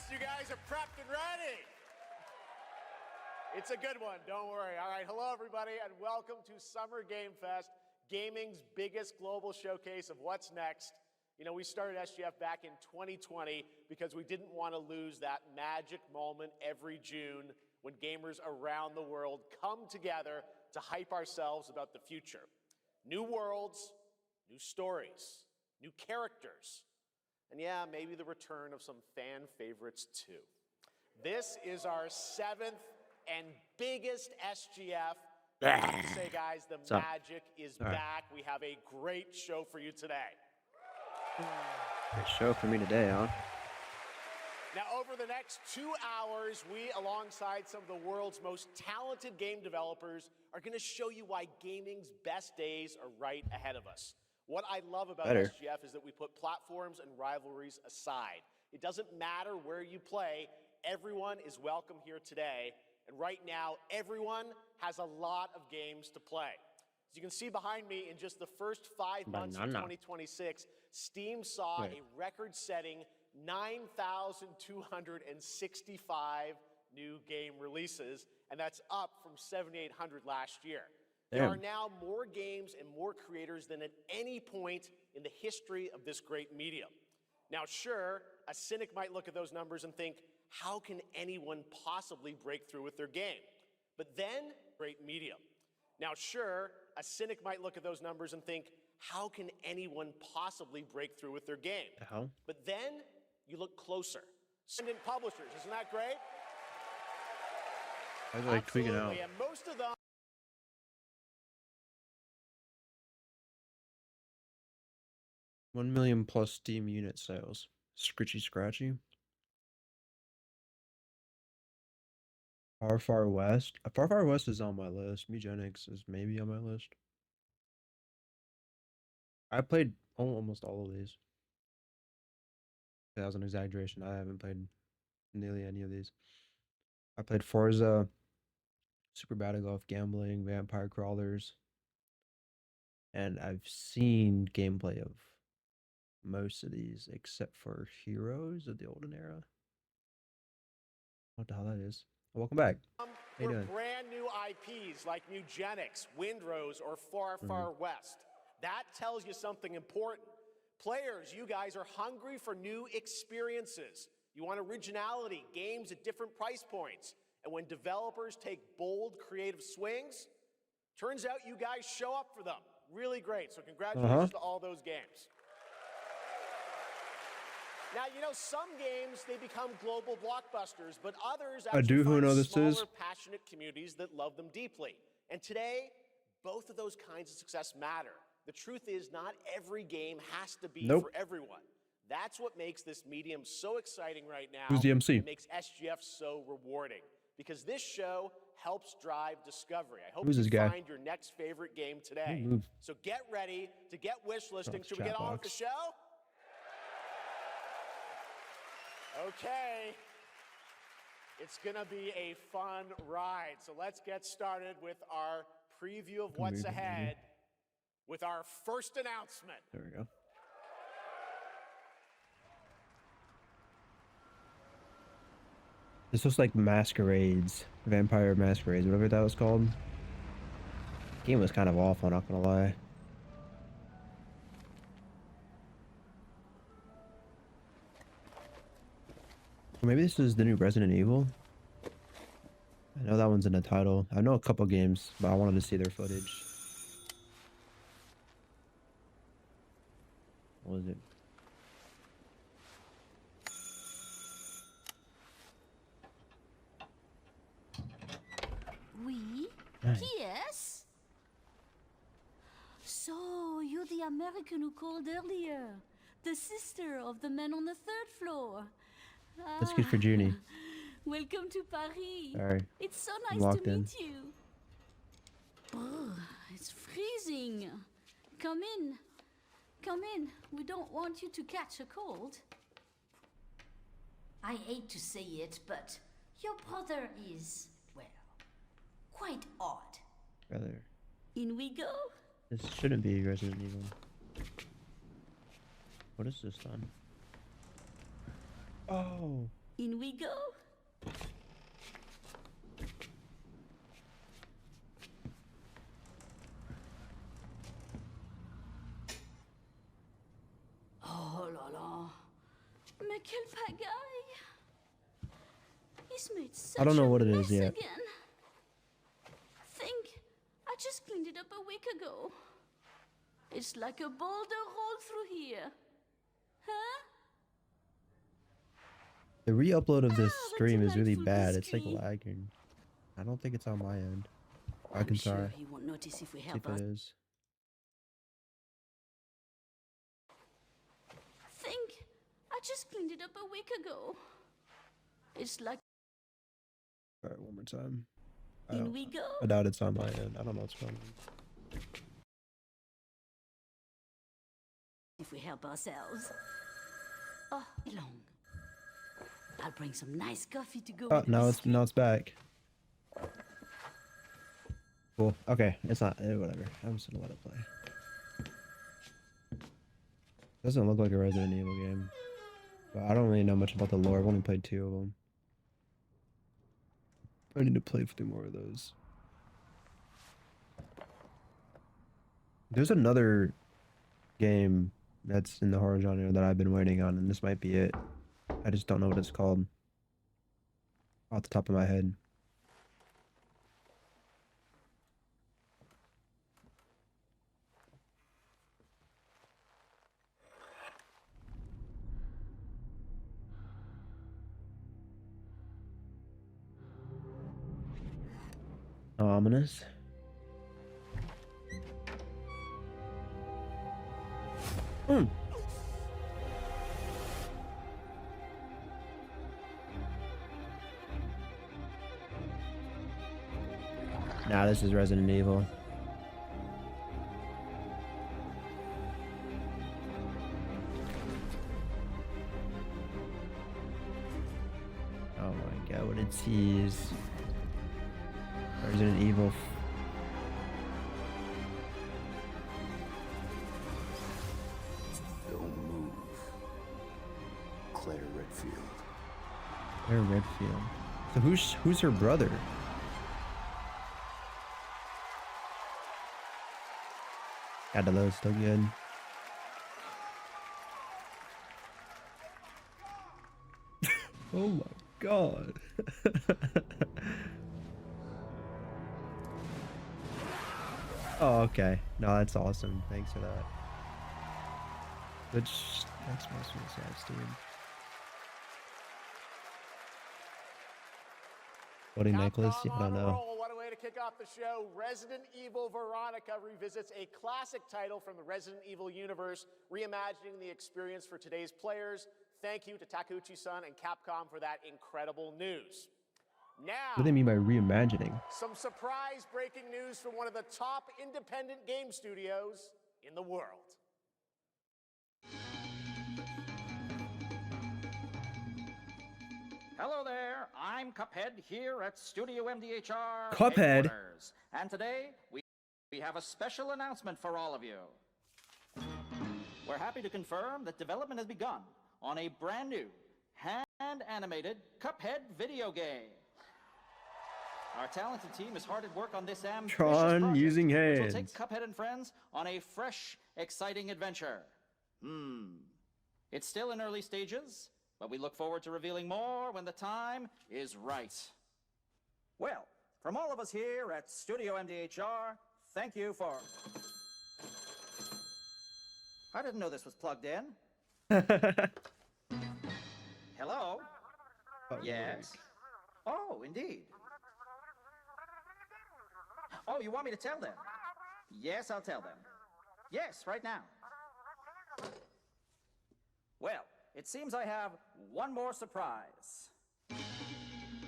You guys are prepped and ready. It's a good one, don't worry. All right, hello everybody, and welcome to Summer Game Fest, gaming's biggest global showcase of what's next. You know, we started SGF back in 2020 because we didn't want to lose that magic moment every June when gamers around the world come together to hype ourselves about the future. New worlds, new stories, new characters, and yeah, maybe the return of some fan favorites too. This is our 7th and biggest SGF. I say, guys, the magic is back. We have a great show for you today. Great show for me today, huh? Now, over the next 2 hours, we, alongside some of the world's most talented game developers, are going to show you why gaming's best days are right ahead of us. What I love about SGF is that we put platforms and rivalries aside. It doesn't matter where you play, everyone is welcome here today. And right now, everyone has a lot of games to play. As you can see behind me, in just the first 5 months of 2026, Steam saw a record-setting 9,265 new game releases, and that's up from 7,800 last year. There are now more games and more creators than at any point in the history of this great medium. Now, sure, a cynic might look at those numbers and think, how can anyone possibly break through with their game? But then, great medium. Now, sure, a cynic might look at those numbers and think, how can anyone possibly break through with their game? But then, you look closer. Independent publishers, isn't that great? I was like tweaking out. And most of them 1 million plus Steam unit sales. Scritchy scratchy. Far West. Far West is on my list. Mugenics is maybe on my list. I played almost all of these. That was an exaggeration. I haven't played nearly any of these. I played Forza, Super Battle Golf Gambling, Vampire Crawlers, and I've seen gameplay of most of these except for Heroes of the Olden Era. What the hell that is? Welcome back. For brand new IPs like Mugenics, Windrose, or Far West. That tells you something important. Players, you guys are hungry for new experiences. You want originality, games at different price points. And when developers take bold, creative swings, turns out you guys show up for them. Really great. So congratulations to all those games. Now, you know, some games, they become global blockbusters, but others actually find smaller, passionate communities that love them deeply. And today, both of those kinds of success matter. The truth is, not every game has to be for everyone. That's what makes this medium so exciting right now. Who's the MC? It makes SGF so rewarding, because this show helps drive discovery. I hope you find your next favorite game today. So get ready to get wish listing. Should we get on with the show? Okay, it's gonna be a fun ride. So let's get started with our preview of what's ahead with our first announcement. There we go. This looks like Masquerades, Vampire Masquerades, whatever that was called. Game was kind of awful, not gonna lie. Maybe this is the new Resident Evil. I know that one's in the title. I know a couple games, but I wanted to see their footage. What was it? Oui? Yes? So, you're the American who called earlier. The sister of the man on the 3rd floor. That's good for Junie. Welcome to Paris. Sorry. It's so nice to meet you. Oh, it's freezing. Come in. Come in. We don't want you to catch a cold. I hate to say it, but your brother is, well, quite odd. Brother. In we go. This shouldn't be Resident Evil. What is this then? Oh, In we go. Oh là là. Mais quelle pagaille. He's made such I don't know a what it is mess yet. again. Think, I just cleaned it up a week ago. It's like a boulder rolled through here. Huh? The re-upload of this Ah, the stream is really delightful bad. It's like biscuit. lagging. I don't think it's on my end. I I'm can sure try. he won't notice if we See if help it us. is. Think, I just cleaned it up a week ago. It's like Alright, one more time. in we go. I doubt it's on my end. I don't know what's going on. If we help ourselves. Oh, long. I'll bring some nice coffee to go Oh, with the now biscuit. it's back. Cool. Okay, it's not. Whatever. I'm just gonna let it play. Doesn't look like a Resident Evil game. But I don't really know much about the lore. I've only played 2 of them. I need to play 3 more of those. There's another game that's in the horror genre that I've been waiting on, and this might be it. I just don't know what it's called off the top of my head. Ominous. Nah, this is Resident Evil. Oh my god, what a tease. Resident Evil. Don't move. Claire Redfield. Claire Redfield. So who's her brother? God, the load's still good. Oh my god. Oh, okay. No, that's awesome. Thanks for that. Which makes most of the sad, dude. Floating necklace? Yeah, I don't on a know. roll. What a way to kick off the show. Resident Evil Veronica revisits a classic title from the Resident Evil universe, reimagining the experience for today's players. Thank you to Takeuchi-san and Capcom for that incredible news. Now, What do they mean by reimagining? some surprise breaking news from one of the top independent game studios in the world. Hello there, I'm Cuphead here at Studio MDHR Cuphead? headquarters. And today, we have a special announcement for all of you. We're happy to confirm that development has begun on a brand new, hand-animated Cuphead video game. Our talented team is hard at work on this ambitious Tron project, using which will take hands. Cuphead and friends on a fresh, exciting adventure. It's still in early stages, but we look forward to revealing more when the time is right. Well, from all of us here at Studio MDHR, thank you for... I didn't know this was plugged in. Hello? Yes? Oh, indeed. Oh, you want me to tell them? Yes, I'll tell them. Yes, right now. Well, it seems I have one more surprise.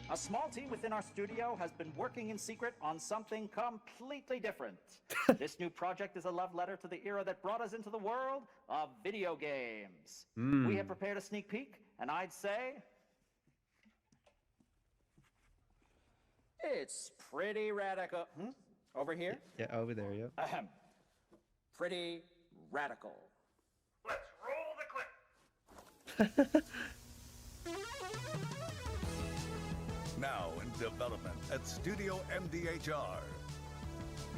A small team within our studio has been working in secret on something completely different. This new project is a love letter to the era that brought us into the world of video games. We have prepared a sneak peek, and I'd say... it's pretty radical. Over here? Yeah, over there, yep. Ahem. Pretty radical. Let's roll the clip. Now in development at Studio MDHR.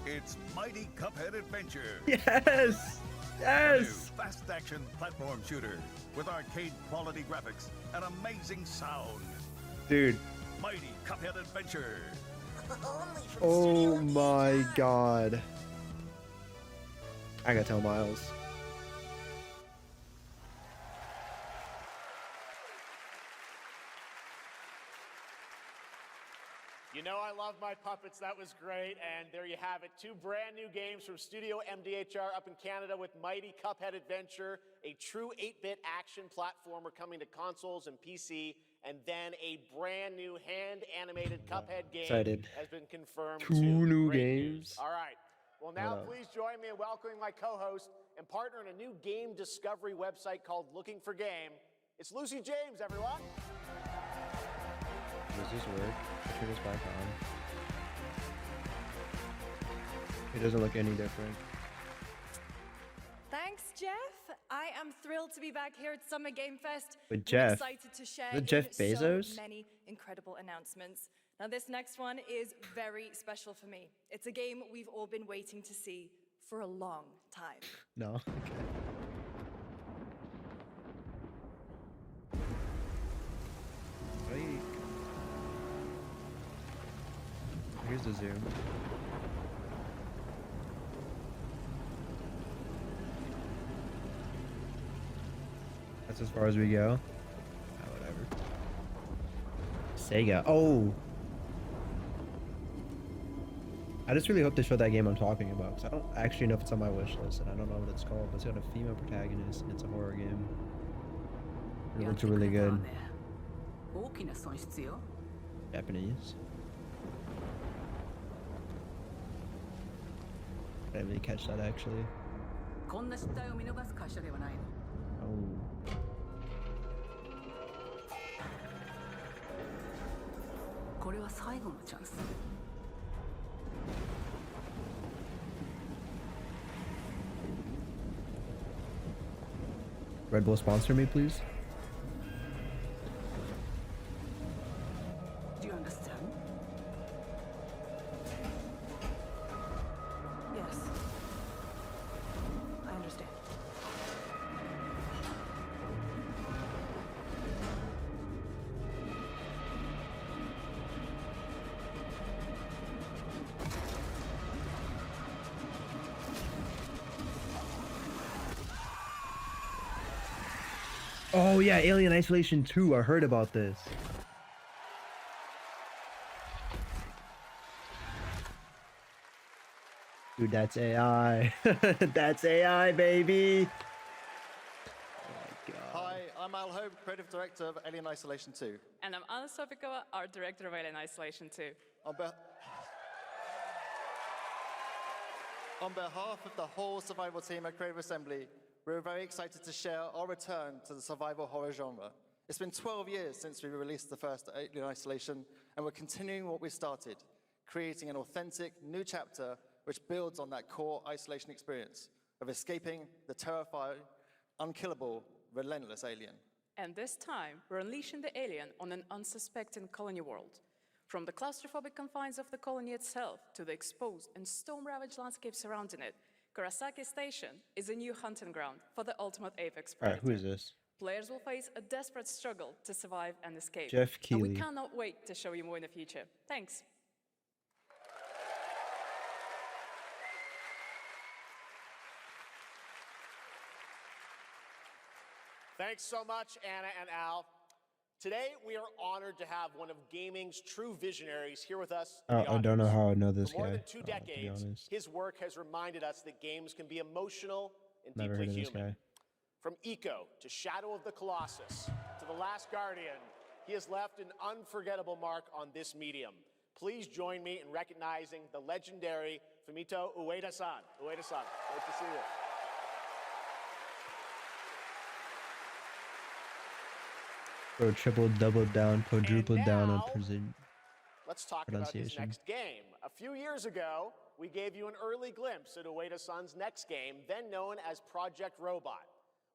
It's Mighty Cuphead Adventure. Yes! A new Yes! fast-action platform shooter with arcade-quality graphics and amazing sound. Dude. Mighty Cuphead Adventure. Only from Oh Studio my MDHR. god. I gotta tell Miles. You know I love my puppets. That was great. And there you have it. 2 brand new games from Studio MDHR up in Canada with Mighty Cuphead Adventure, a true 8-bit action platformer coming to consoles and PC, and then a brand new hand-animated Cuphead game Excited. has been confirmed. 2 too. new Great games. news. All right. Well, now What up? please join me in welcoming my co-host and partner in a new game discovery website called Looking for Game. It's Lucy James, everyone. Does this work? I turn this back on. It doesn't look any different. Thanks, Jeff. I am thrilled to be back here at Summer Game Fest. But We're Jeff, excited to share is it Jeff in Bezos? so many incredible announcements. Now, this next one is very special for me. It's a game we've all been waiting to see for a long time. No. Okay. Like, here's the zoom. That's as far as we go. Oh, whatever. Sega. Oh! I just really hope they show that game I'm talking about, because I don't actually know if it's on my wish list, and I don't know what it's called, but it's got a female protagonist, and it's a horror game. It looks really good. Japanese. I didn't really catch that, actually. Oh. Red Bull sponsor me, please. Do you understand? Yes. I understand. Oh yeah, Alien Isolation 2. I heard about this. Dude, that's AI. That's AI, baby. Oh my god. Hi, I'm Al Hope, Creative Director of Alien Isolation 2. And I'm Anna Sopikova, Art Director of Alien Isolation 2. On behalf of the whole survival team at Creative Assembly, we're very excited to share our return to the survival horror genre. It's been 12 years since we released the first Alien Isolation, and we're continuing what we started, creating an authentic new chapter which builds on that core isolation experience of escaping the terrifying, unkillable, relentless alien. And this time, we're unleashing the alien on an unsuspecting colony world. From the claustrophobic confines of the colony itself to the exposed and storm-ravaged landscape surrounding it, Kurosaki Station is a new hunting ground for the ultimate apex predator. Alright, who is this? Players will face a desperate struggle to survive and escape. Jeff And we Keighley. cannot wait to show you more in the future. Thanks. Thanks so much, Anna and Al. Today, we are honored to have one of gaming's true visionaries here with us in the I don't know audience. how I know this For more guy. than 2 to be decades, honest. his work has reminded us that games can be emotional and Never deeply heard of this human. guy. From Eco to Shadow of the Colossus to The Last Guardian, he has left an unforgettable mark on this medium. Please join me in recognizing the legendary Fumito Ueda-san. Ueda-san, great to see you. Bro, triple, double down, quadruple down on now- prison. Let's talk about his Pronunciation. next game. A few years ago, we gave you an early glimpse at Ueda-san's next game, then known as Project Robot.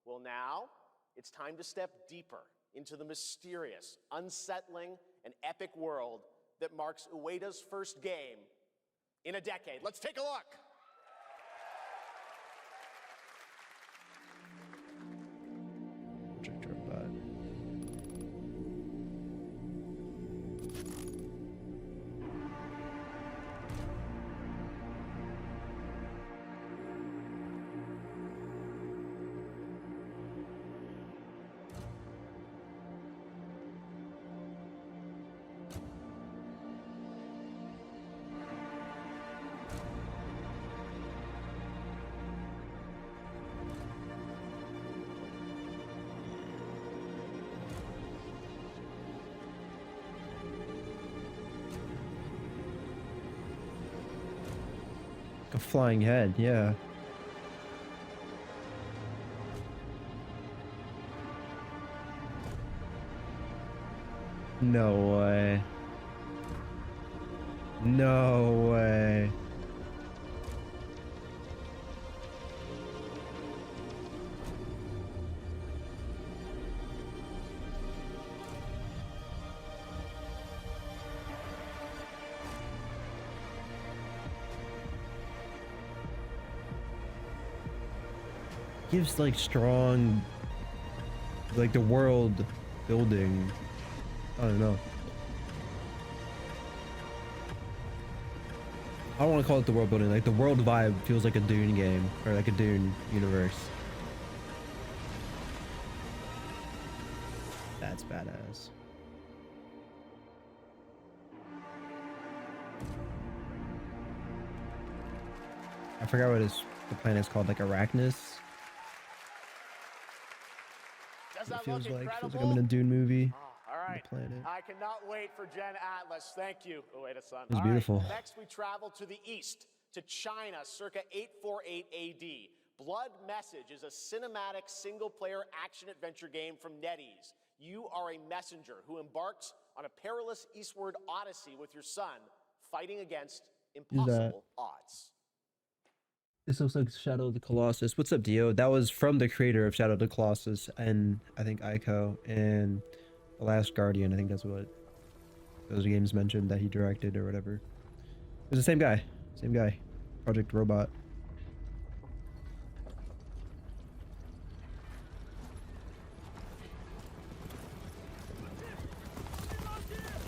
Well, now it's time to step deeper into the mysterious, unsettling, an epic world that marks Ueda's first game in a decade. Let's take a look. Project Robot. A flying head, yeah. No way. No way. Gives like strong, like the world building. I don't know. I don't want to call it the world building. Like the world vibe feels like a Dune game or like a Dune universe. That's badass. I forgot what the planet's called, like Arachnus. Does It that feels look like incredible? I'm in a Dune movie. All right. The planet. I cannot wait for Gen Atlas. Thank you, Ueda-san. It was All beautiful. Right. Next, we travel to the east, to China, circa 848 AD. Blood Message is a cinematic single-player action-adventure game from NetEase. You are a messenger who embarks on a perilous eastward odyssey with your son, fighting against impossible odds. This looks like Shadow of the Colossus. What's up, Dio? That was from the creator of Shadow of the Colossus and I think Ico and The Last Guardian. I think that's what those games mentioned that he directed or whatever. It was the same guy. Same guy. Project Robot.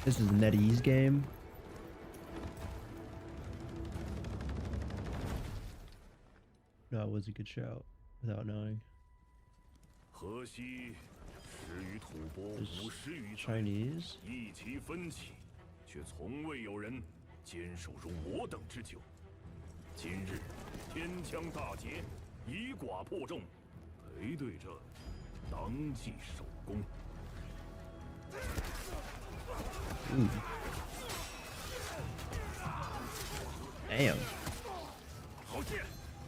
This is a NetEase game. No, it was a good shout without knowing. There's Chinese. 一起奋起，却从未有人坚守如我等之久。今日天枪大捷，以寡破众，陪对着当即首功。Damn. 好剑，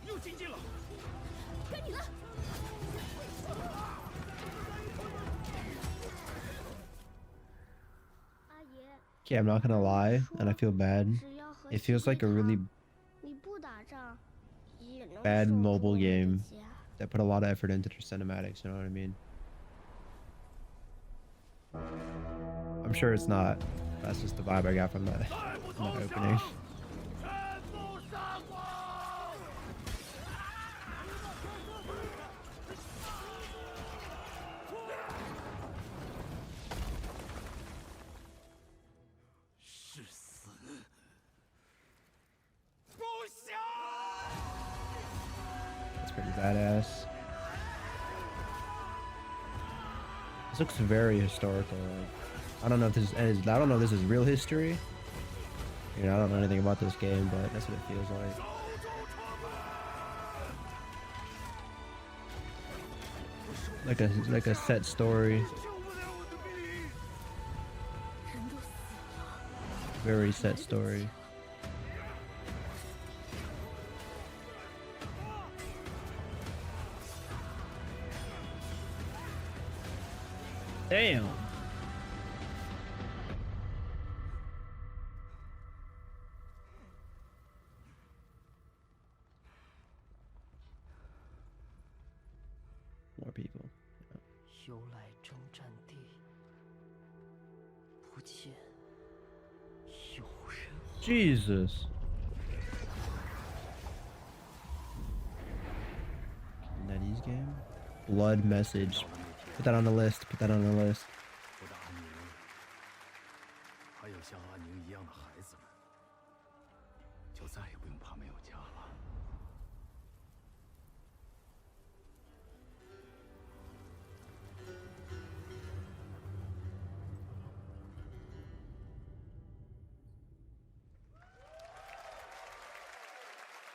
又精进了。该你了。 Okay, I'm not gonna lie, and I feel bad. It feels like a really bad mobile game that put a lot of effort into their cinematics, you know what I mean? I'm sure it's not. That's just the vibe I got from that opening. That's pretty badass. This looks very historical. Like, I don't know if this is. I don't know if this is real history. You know, I don't know anything about this game, but that's what it feels like. Like a set story. Very set story. Damn. More people. 由来征战地， Jesus. NetEase game? Blood message. Put that on the list. Put that on the list. 我的安宁，还有像安宁一样的孩子们，就再也不用怕没有家了。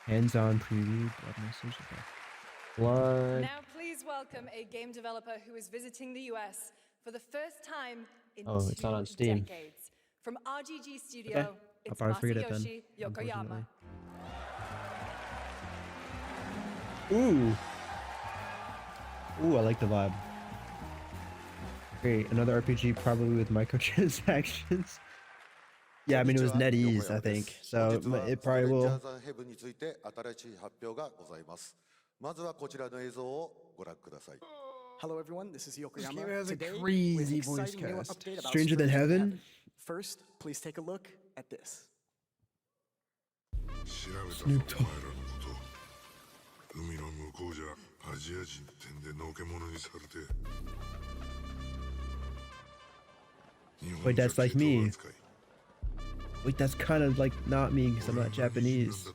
Hands-on preview. Blood message. Okay. Blood. Now, please welcome a game developer who is visiting the US for the first time in Oh, it's not on 2 Steam. decades. From RGG Studio, Okay. I'll it's probably forget it then, Masayoshi Yokoyama. Ooh. Ooh, I like the vibe. Great, another RPG probably with microtransactions. Yeah, I mean it was NetEase, I think, so it probably will. ヘブンについて新しい発表がございます。まずはこちらの映像をご覧ください。 Hello everyone, this is Yokoyama. This game has a Today, we have crazy an voice exciting new cast. update about Stranger Than Heaven? First, please take a look at this. Snoop Dogg. 海の向こうじゃアジア人ってんでのけ者にされて Wait, that's like me. Wait, that's kind of like not me because I'm not Japanese.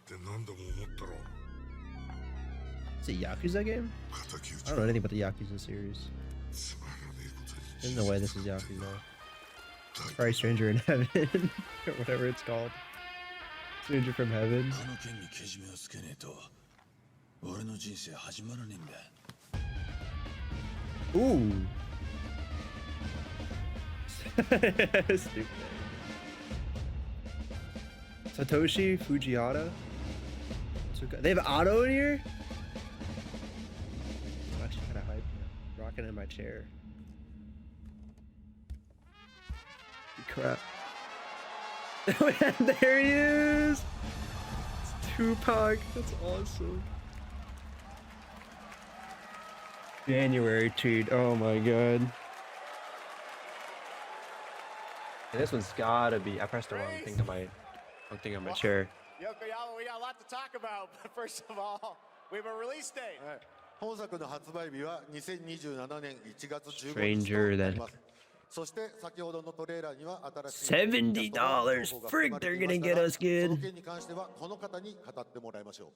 Is it Yakuza game? I don't know anything about the Yakuza series. There's no way this is Yakuza. It's probably Stranger in Heaven, or whatever it's called. Stranger from Heaven. Ooh. Stupid. Satoshi Fujihara. They have auto in here? I'm actually kind of hyped. Rocking in my chair. Crap. There he is! It's Tupac. That's awesome. January tweet. Oh my god. This one's gotta be. I pressed the wrong thing on my chair. Yokoyama, we got a lot to talk about, but first of all, we have a release date. 本作の発売日は2027年1月15日と Stranger な than ります。そして先ほどのトレーラーには新しい $70. Frick, they're gonna get us good. その件に関してはこの方に語ってもらいましょう。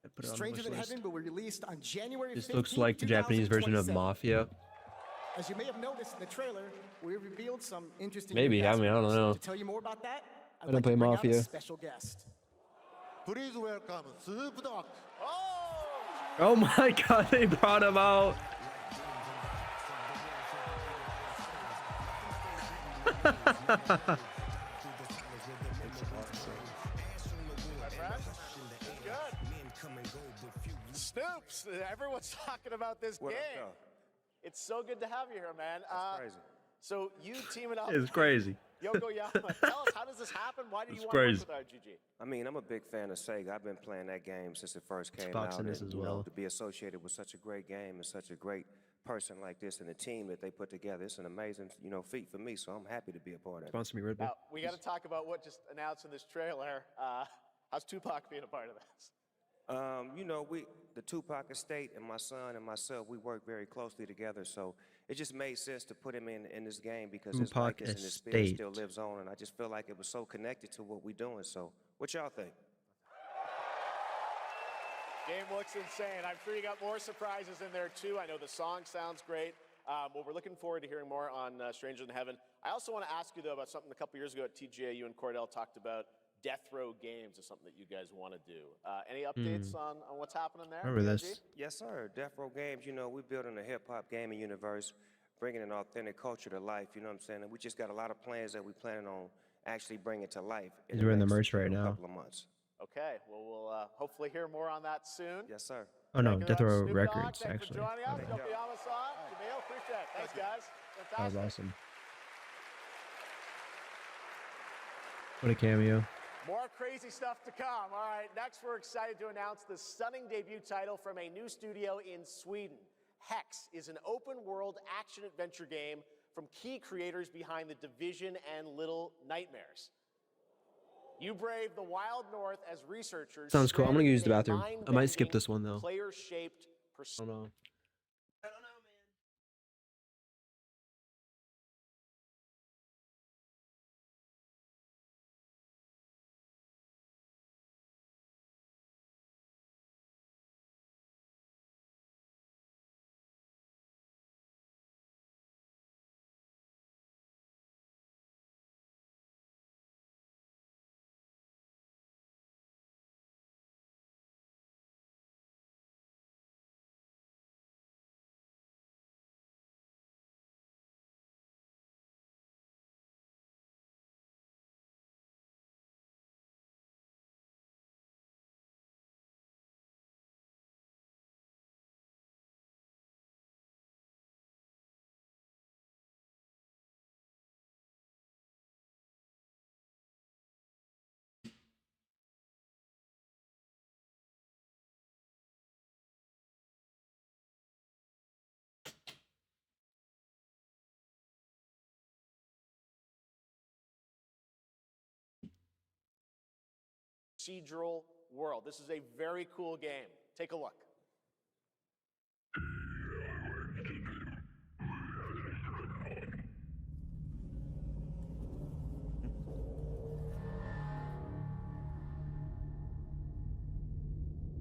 I put it on the Stranger wish Than list. Heaven will be released on January 15th, This looks like the Japanese version of 2027. Mafia. As you may have noticed in the trailer, we revealed some interesting Maybe, new I mean, I don't aspects. know. To tell you more about that, I I'd don't like play to bring out Mafia. a special guest. Please welcome Snoop Dogg. Oh my god, they brought him out. Snoops, everyone's talking about this game. It's so good to have you here, man. That's crazy. So you teaming up. It's crazy. Yokoyama, tell us, how does this happen? Why do you It's want to crazy. work with RGG? I mean, I'm a big fan of Sega. I've been playing that game since it first came Xbox out. in this and, as you know, well. to be associated with such a great game and such a great person like this and the team that they put together, it's an amazing, feat for me. So I'm happy to be a part of it. Sponsor me, Red Bull. Now, we got to talk about what just announced in this trailer. How's Tupac being a part of this? The Tupac estate and my son and myself, we work very closely together. So it just made sense to put him in this game because his Tupac likeness and his spirit estate. still lives on. And I just feel like it was so connected to what we're doing. So what y'all think? Game looks insane. I'm sure you got more surprises in there too. I know the song sounds great. Well, we're looking forward to hearing more on Stranger Than Heaven. I also want to ask you though about something a couple years ago at TGA. You and Cordell talked about Death Row Games is something that you guys want to do. Any updates on what's happening there? Remember DRG? this. Yes, sir. Death Row Games, we're building a hip-hop gaming universe, bringing an authentic culture to life, you know what I'm saying? And we just got a lot of plans that we're planning on actually bringing to life in He's wearing the next, merch right now. couple of months. Okay, well, we'll hopefully hear more on that soon. Yes, sir. Oh no, Thank you Death very much, Row Snoop Records, Dogg. Thanks actually. for joining us. Okay. Yokoyama-san, Jamil, appreciate it. Thanks, guys. That was Fantastic. awesome. What a cameo. More crazy stuff to come. All right, next we're excited to announce the stunning debut title from a new studio in Sweden. Hex is an open-world action-adventure game from key creators behind The Division and Little Nightmares. You brave the Wild North as researchers. Sounds cool. I'm gonna use the stranded in a bathroom. I might skip mind-bending, this one though. Player-shaped I don't know. procedural world. This is a very cool game. Take a look.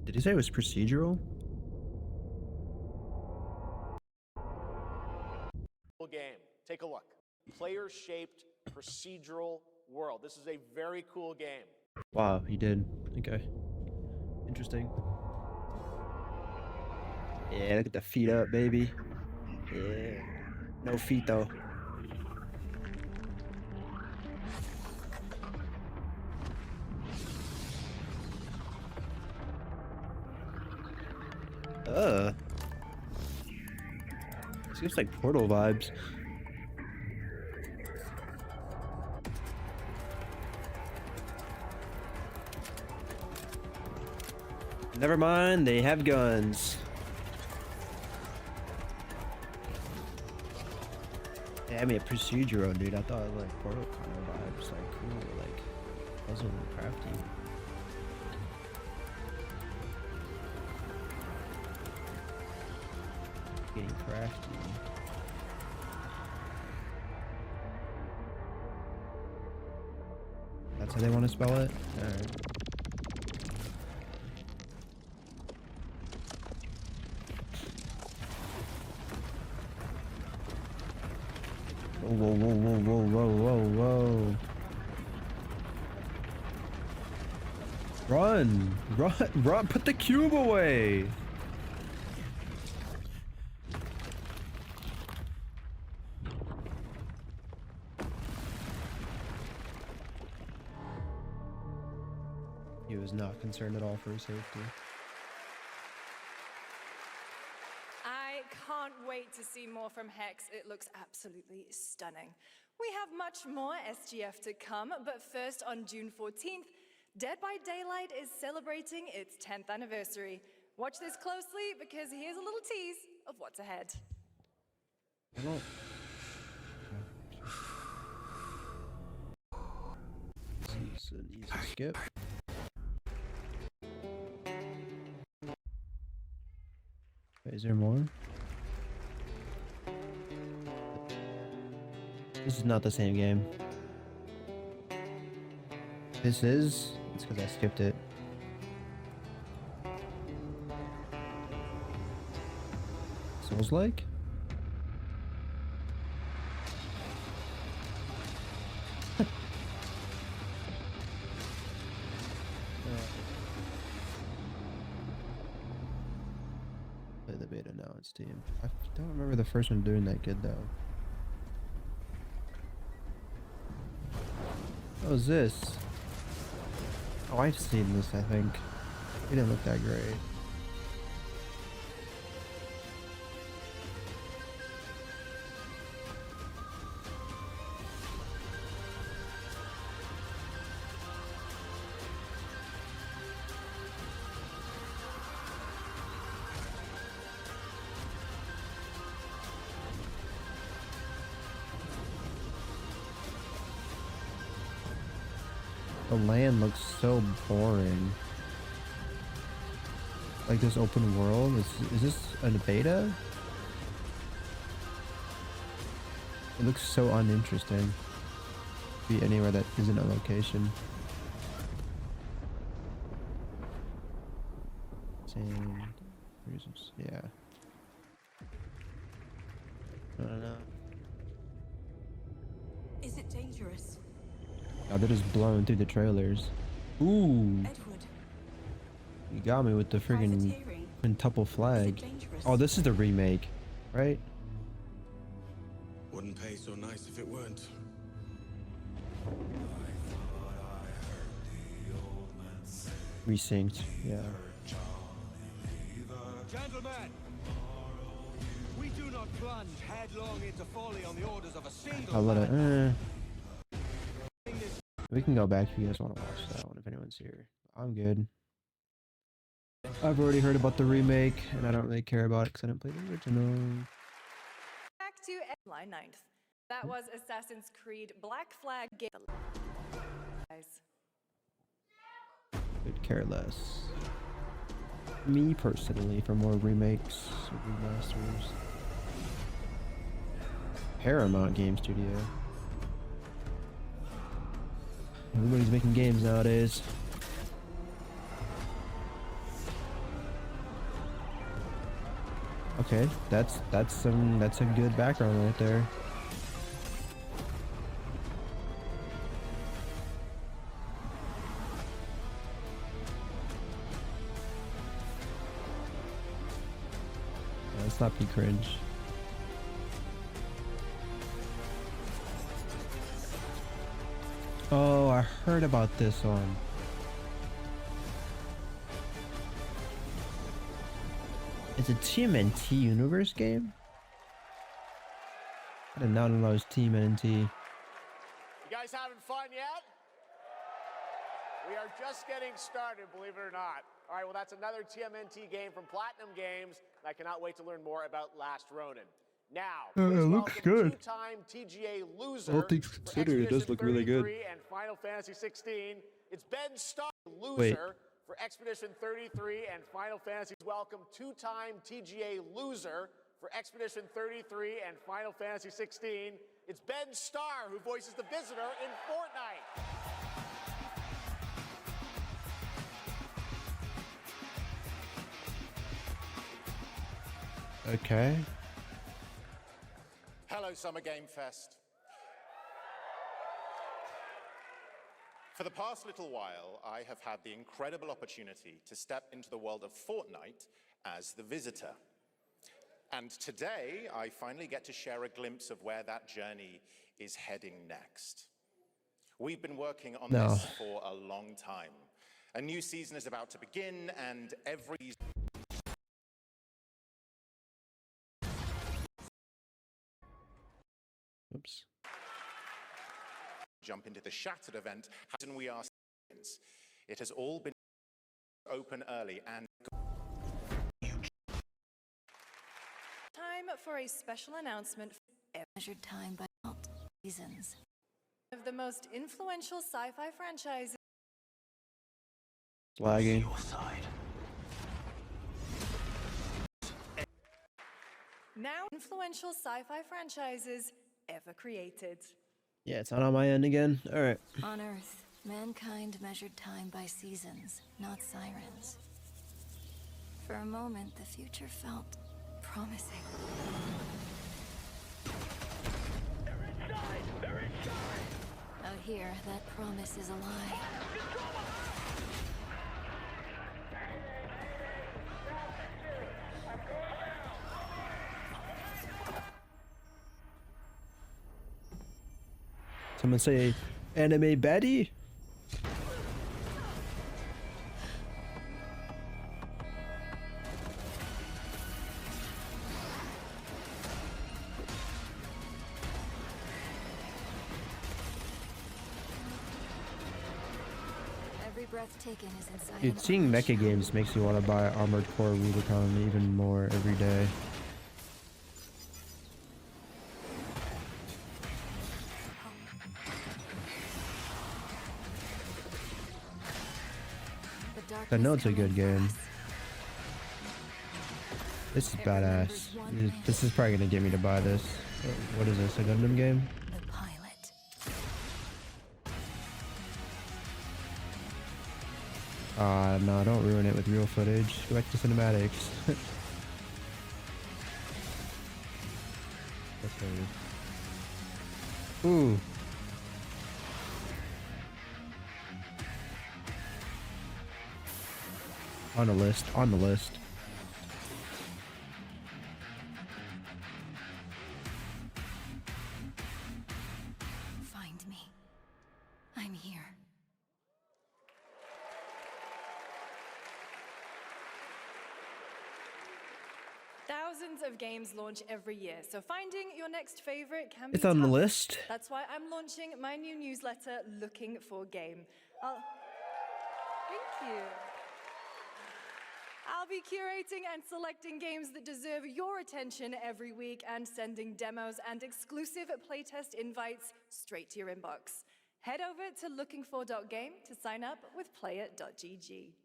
Did he say it was procedural? Cool game. Take a look. Player-shaped procedural world. This is a very cool game. Wow, he did. Okay. Interesting. Yeah, look at the feet up, baby. Yeah. No feet, though. Seems like Portal vibes. Never mind, they have guns. They had me a procedural, dude. I thought it was like Portal kind of vibes, like cool, like puzzle and crafty. Getting crafty. That's how they want to spell it? Alright. Whoa, whoa, whoa, whoa, whoa, whoa, whoa. Run! Run! Run! Put the cube away! He was not concerned at all for his safety. I can't wait to see more from Hex. It looks absolutely stunning. We have much more SGF to come, but first on June 14th, Dead by Daylight is celebrating its 10th anniversary. Watch this closely because here's a little tease of what's ahead. I don't... This is an easy skip. Wait, is there more? This is not the same game. This is? It's because I skipped it. Souls-like? Play the beta now, it's Steam. I don't remember the first one doing that good though. What was this? Oh, I've seen this, I think. It didn't look that great. The land looks so boring. Like this open world? Is this a beta? It looks so uninteresting. Be anywhere that isn't a location. Sand. Yeah. I don't know. Is it dangerous? Oh, they're just blowing through the trailers. Ooh. Edward, You got me with the friggin' Privateering. quintuple flag. dangerous? Oh, this is the remake, right? Wouldn't pay so nice if it weren't. Resynced, yeah. Gentlemen, we do not plunge headlong into folly on the orders of a single I'll let man. it. We can go back if you guys want to watch that one. If anyone's here, I'm good. I've already heard about the remake, and I don't really care about it because I didn't play the original. Back to July 9th. That was Assassin's Creed Black Flag game. Could care less. Me personally, for more remakes or remasters. Paramount Game Studio. Everybody's making games nowadays. Okay, that's a good background right there. Let's not be cringe. Oh, I heard about this one. It's a TMNT universe game? I did not know it was TMNT. You guys having fun yet? We are just getting started, believe it or not. All right, well, that's another TMNT game from Platinum Games, and I cannot wait to learn more about Last Ronin. Now, please it looks welcome good. two-time TGA loser All things for considered, it does Expedition look really good. 33 and Final Fantasy 16. It's Ben Starr, loser Wait. for Expedition 33 and Final Fantasy. Welcome two-time TGA loser for Expedition 33 and Final Fantasy 16. It's Ben Starr who voices the Visitor in Fortnite. Okay. Hello, Summer Game Fest. For the past little while, I have had the incredible opportunity to step into the world of Fortnite as the visitor. And today, I finally get to share a glimpse of where that journey is heading next. We've been working on this for a long time. A new season is about to begin, and every Oops. jump into the Shattered event, and we are. It has all been open early and Time for a special announcement. Measured time by seasons. Of the most influential sci-fi franchises. Lagging. Now, influential sci-fi franchises ever created. Yeah, it's not on my end again. All right. On Earth, mankind measured time by seasons, not sirens. For a moment, the future felt promising. Out here, that promise is a lie. Someone say anime baddie? Every breath taken is inside. Dude, seeing mecha games makes you want to buy Armored Core Rubicon even more every day. I know it's a good game. This is badass. This is probably gonna get me to buy this. What is this? A Gundam game? The pilot. No, don't ruin it with real footage. Go back to cinematics. That's funny. Ooh. On the list. On the list. Find me. I'm here. Thousands of games launch every year, so finding your next favorite can be It's on the tough. list. That's why I'm launching my new newsletter, Looking for Game. Thank you. I'll be curating and selecting games that deserve your attention every week and sending demos and exclusive playtest invites straight to your inbox. Head over to lookingfor.game to sign up with play.it.gg.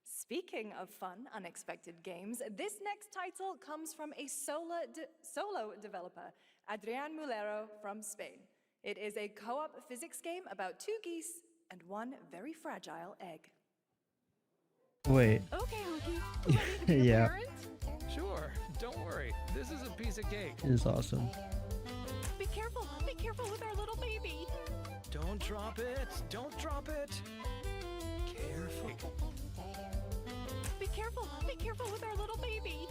Speaking of fun, unexpected games, this next title comes from a solo developer, Adrian Mulero from Spain. It is a co-op physics game about 2 geese and 1 very fragile egg. Wait. Okay, Honky. Ready to be a Yeah. parent? Sure, don't worry. This is a piece of cake. It's awesome. Be careful with our little baby. Don't drop it. Don't drop it. Careful. Be careful with our little baby.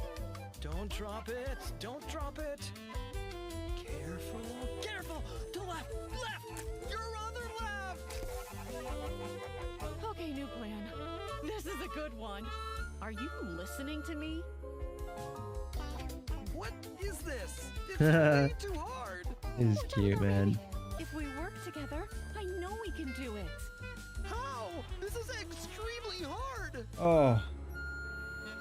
Don't drop it. Don't drop it. Careful. Careful. To left. Left. Your other left. Okay, new plan. This is a good one. Are you listening to me? What is this? It's way too hard. This is cute, man. If we work together, I know we can do it. How? This is extremely hard. Oh.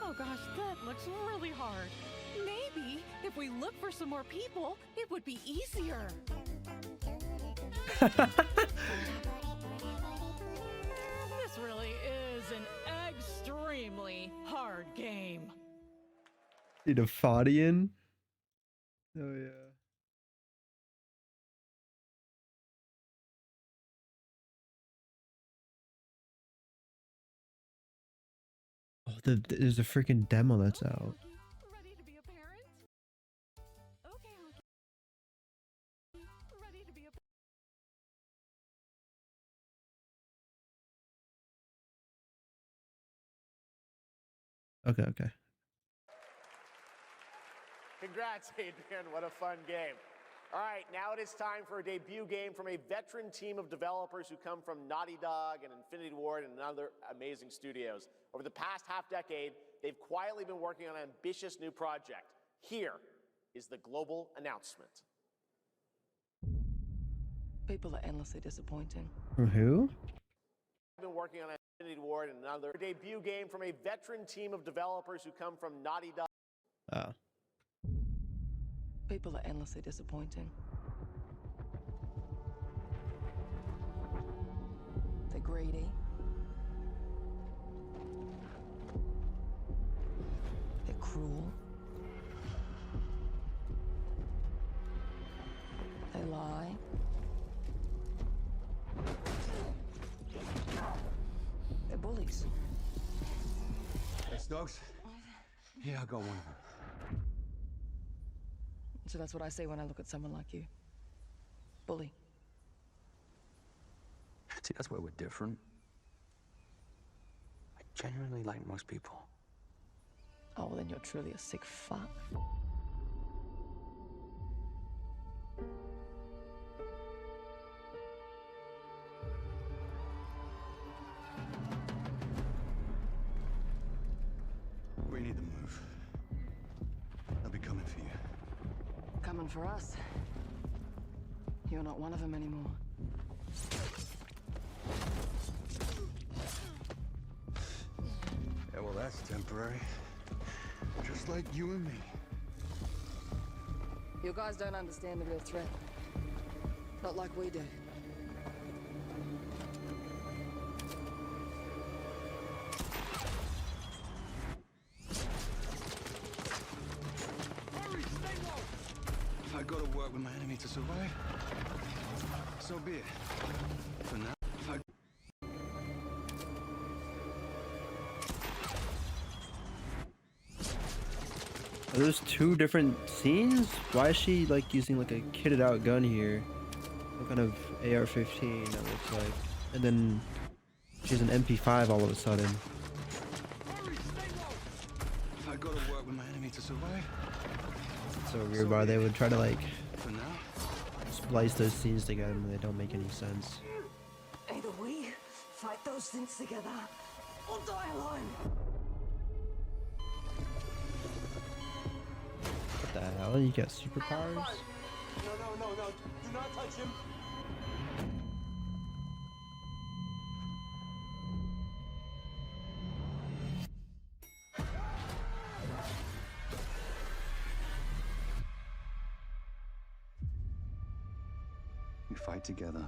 Oh gosh, that looks really hard. Maybe if we look for some more people, it would be easier. This really is an extremely hard game. Dude, a Fodian? Oh yeah. Oh, there's a freaking demo that's out. Ready to be a parent? Okay, Honky. Ready to be a Okay. Congrats, Adrian. What a fun game. All right, now it is time for a debut game from a veteran team of developers who come from Naughty Dog and Infinity Ward and other amazing studios. Over the past half-decade, they've quietly been working on an ambitious new project. Here is the global announcement. People are endlessly disappointing. From who? Been working on Infinity Ward and another debut game from a veteran team of developers who come from Naughty Dog. Oh. People are endlessly disappointing. They're greedy. They're cruel. They lie. They're bullies. Hey, Stokes? Yeah, I got one of them. So that's what I say when I look at someone like you. Bully. See, that's where we're different. I genuinely like most people. Oh, well, then you're truly a sick fuck. We need to move. They'll be coming for you. Coming for us. You're not one of them anymore. Yeah, well, that's temporary. Just like you and me. You guys don't understand the real threat. Not like we do. I've got to work with my enemy to survive, so be it. For now, Are those two different scenes? Why is she like using like a kitted out gun here? Some kind of AR-15 that looks like. And then she's an MP5 all of a sudden. I've got to work with my enemy to survive. So weird why they would try to like For now, splice those scenes together and they don't make any sense. Either we fight those things together, or die alone. What the hell? You got superpowers? No, do not touch him. we fight together,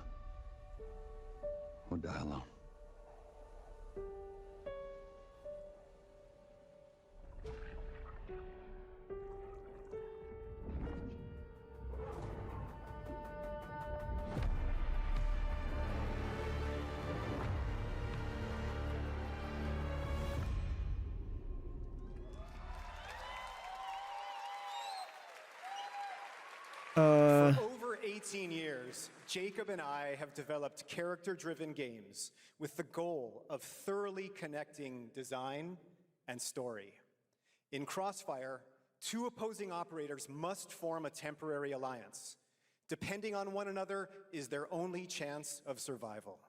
or die alone. For over 18 years, Jacob and I have developed character-driven games with the goal of thoroughly connecting design and story. In Crossfire, two opposing operators must form a temporary alliance. Depending on one another is their only chance of survival.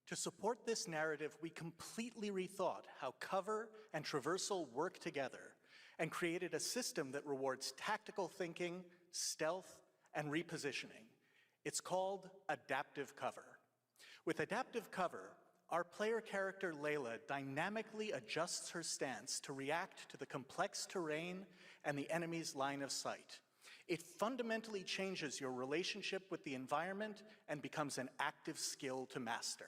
To support this narrative, we completely rethought how cover and traversal work together and created a system that rewards tactical thinking, stealth, and repositioning. It's called adaptive cover. With adaptive cover, our player character Layla dynamically adjusts her stance to react to the complex terrain and the enemy's line of sight. It fundamentally changes your relationship with the environment and becomes an active skill to master.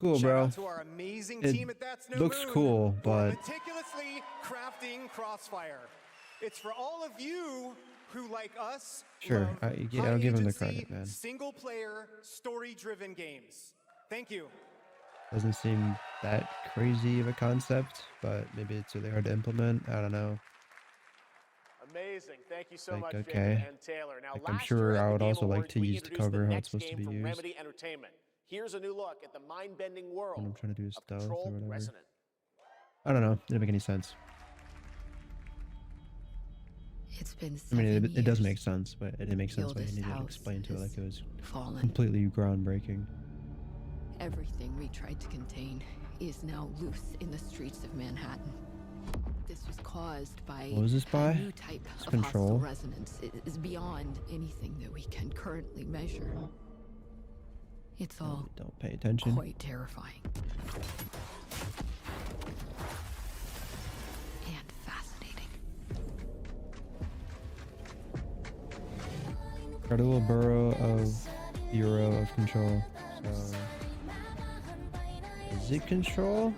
Cool, Shout bro. out to our amazing It team at That's No looks Moon cool, who are but meticulously crafting Crossfire. It's for all of you who, like us, sure, love I'll give him the high-agency, credit, man. single-player, story-driven games. Thank you. Doesn't seem that crazy of a concept, but maybe it's really hard to implement. I don't know. Amazing. Thank you so Like, much, okay. Jacob and Taylor. Now, Like, I'm last sure year at I the would Game also like Awards, to we use to introduced cover the how it's next supposed to game be from used. Remedy Entertainment. Here's a new look at the mind-bending world When I'm trying to do of stealth or Control whatever. Resonant. I don't know. It didn't make any sense. It's been I mean, 7 it does years. make sense, but it didn't make The sense when you oldest needed to house explain to it like it was fallen. completely groundbreaking. Everything we tried to contain is now loose in the streets of Manhattan. This was caused by What was this by? a new type It's of Control. hostile resonance. It is beyond anything that we can currently measure. It's all Don't pay attention. quite terrifying. And fascinating. Incredible Bureau of Control. So, is it Control?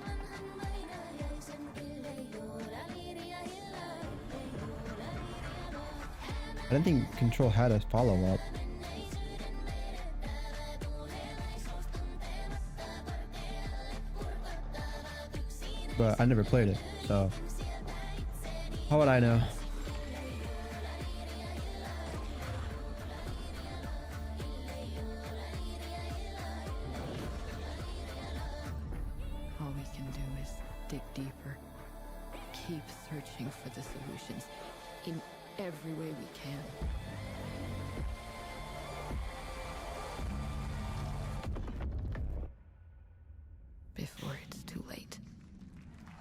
I didn't think Control had a follow-up. But I never played it, so how would I know? All we can do is dig deeper. Keep searching for the solutions in every way we can. Before it's too late.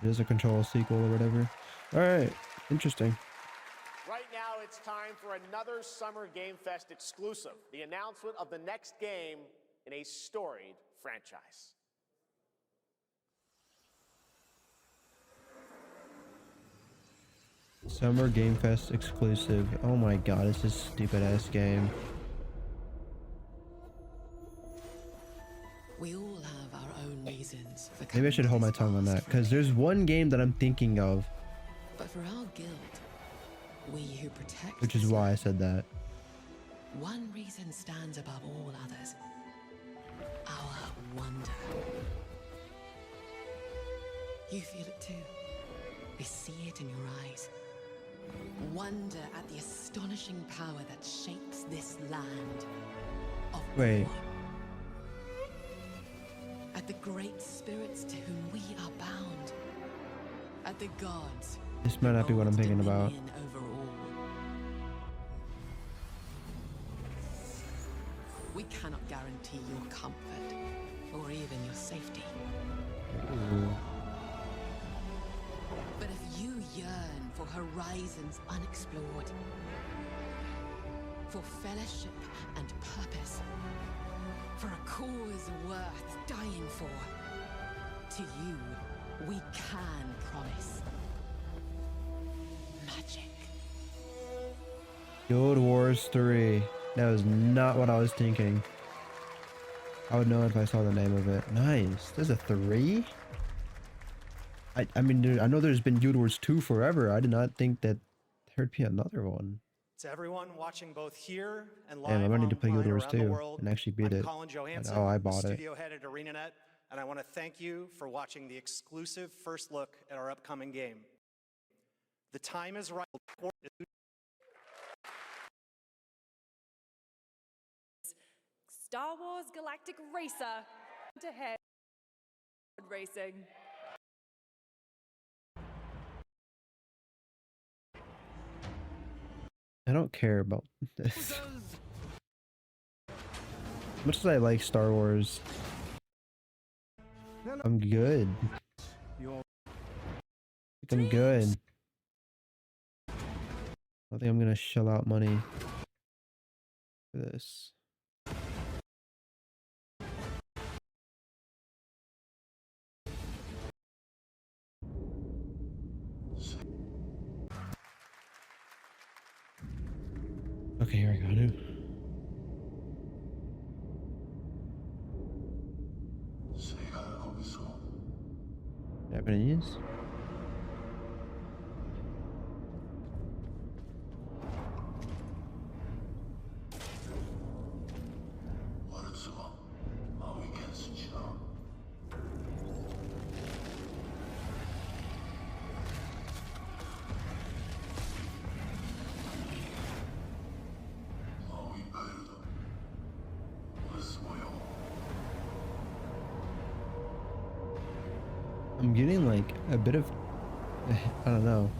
It is a Control sequel or whatever. Alright, interesting. Right now, it's time for another Summer Game Fest exclusive, the announcement of the next game in a storied franchise. Summer Game Fest exclusive. Oh my god, it's this stupid ass game. We all have our own reasons for Maybe I should hold my tongue on that, because there's one game that I'm thinking of, But for our guild, we who protect which is why I said that. one reason stands above all others. Our wonder. You feel it too. You see it in your eyes. Wonder at the astonishing power that shapes this land of Wait. at the great spirits to whom we are bound, at the gods. This might not be what I'm thinking about. dominion over all. We cannot guarantee your comfort or even your safety. Ooh. But if you yearn for horizons unexplored, for fellowship and purpose, for a cause worth dying for, to you, we can promise magic. Guild Wars 3. That was not what I was thinking. I would know if I saw the name of it. Nice. There's a 3? I mean, I know there's been Guild Wars 2 forever. I did not think that there'd be another one. To everyone watching both here and live Damn, I'm gonna need to play Guild online Wars around the 2 world, and actually beat I'm it. Colin Johansson, Oh, I bought it. studio head at ArenaNet, and I want to thank you for watching the exclusive first look at our upcoming game. The time is right. Star Wars Galactic Racer to head racing. I don't care about this. As much as I like Star Wars, I'm good. I'm good. I don't think I'm gonna shell out money for this. Okay, here I go. New. Japanese? I'm getting like a bit of, I don't know.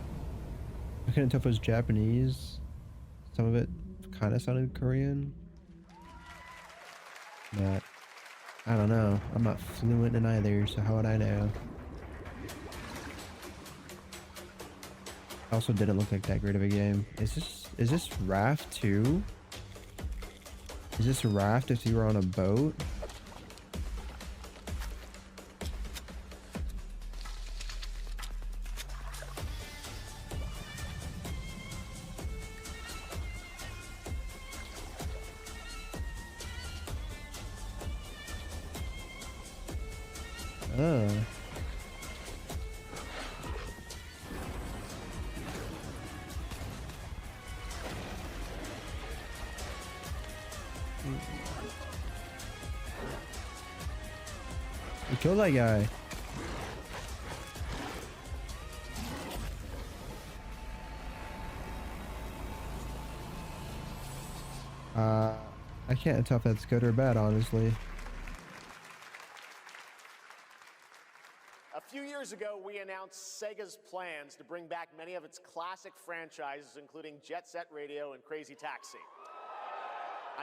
I couldn't tell if it was Japanese. Some of it kind of sounded Korean. But I don't know. I'm not fluent in either, so how would I know? Also didn't look like that great of a game. Is this Raft 2? Is this Raft if you were on a boat? You killed that guy. I can't tell if that's good or bad, honestly. A few years ago, we announced Sega's plans to bring back many of its classic franchises, including Jet Set Radio and Crazy Taxi.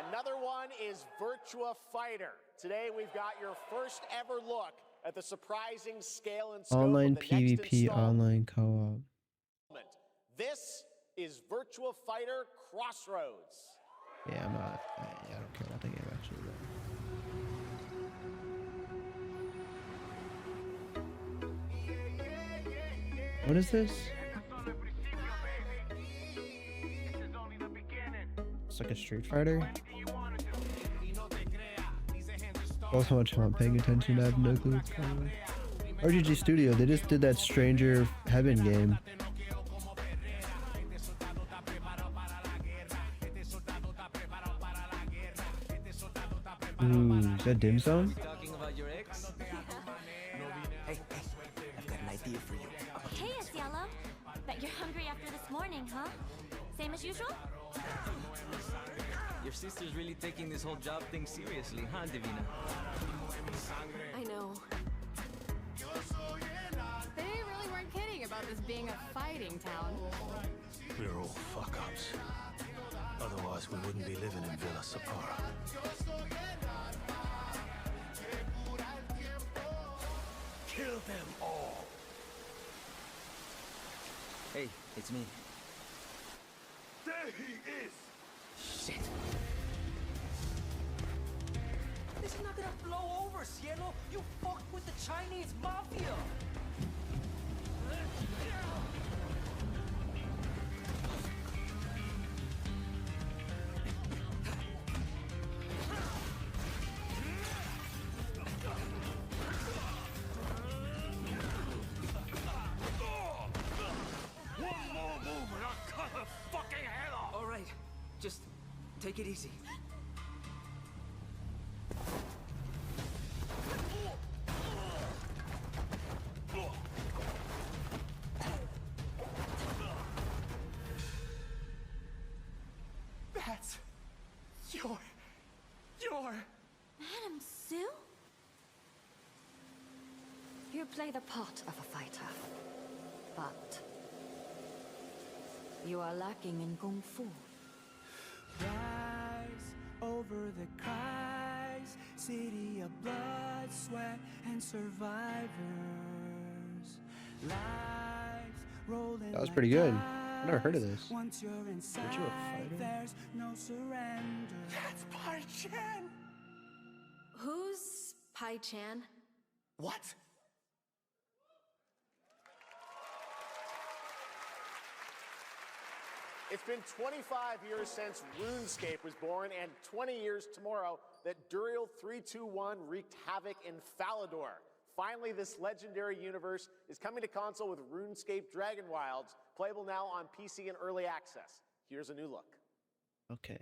Another one is Virtua Fighter. Today, we've got your first ever look at the surprising scale and scope Online of the next PvP, online co-op. This is Virtua Fighter Crossroads. Yeah, I'm not. I don't care about the game actually. Though. What is this? It's like a Street Fighter. Also, much I'm paying attention. I have no clue. RGG Studio. They just did that Stranger Heaven game. Ooh, is that dim sum? Talking about your ex? Hey, I've got an idea for you. Hey, Asiello. Bet you're hungry after this morning, huh? Same as usual? Your sister's really taking this whole job thing seriously, huh, Divina? I know. They really weren't kidding about this being a fighting town. We're all fuck-ups. Otherwise, we wouldn't be living in Villa Sapara. Kill them all! Hey, it's me. There he is! Shit. This is not gonna blow over, Cielo! You fucked with the Chinese mafia! One more move and I'll cut her fucking head off! All right, just take it easy. That's your... Madam Sue? You play the part of a fighter, but you are lacking in kung fu. Rise over the cries, city of blood, sweat, and survivors. Lives rolling That was pretty good. I've never heard of this. Once you're inside, Aren't you a fighter? there's no surrender. That's Pai Chan! Who's Pai Chan? What? It's been 25 years since RuneScape was born, and 20 years tomorrow that Duriel 321 wreaked havoc in Falador. Finally, this legendary universe is coming to console with RuneScape Dragon Wilds, playable now on PC in early access. Here's a new look. Okay.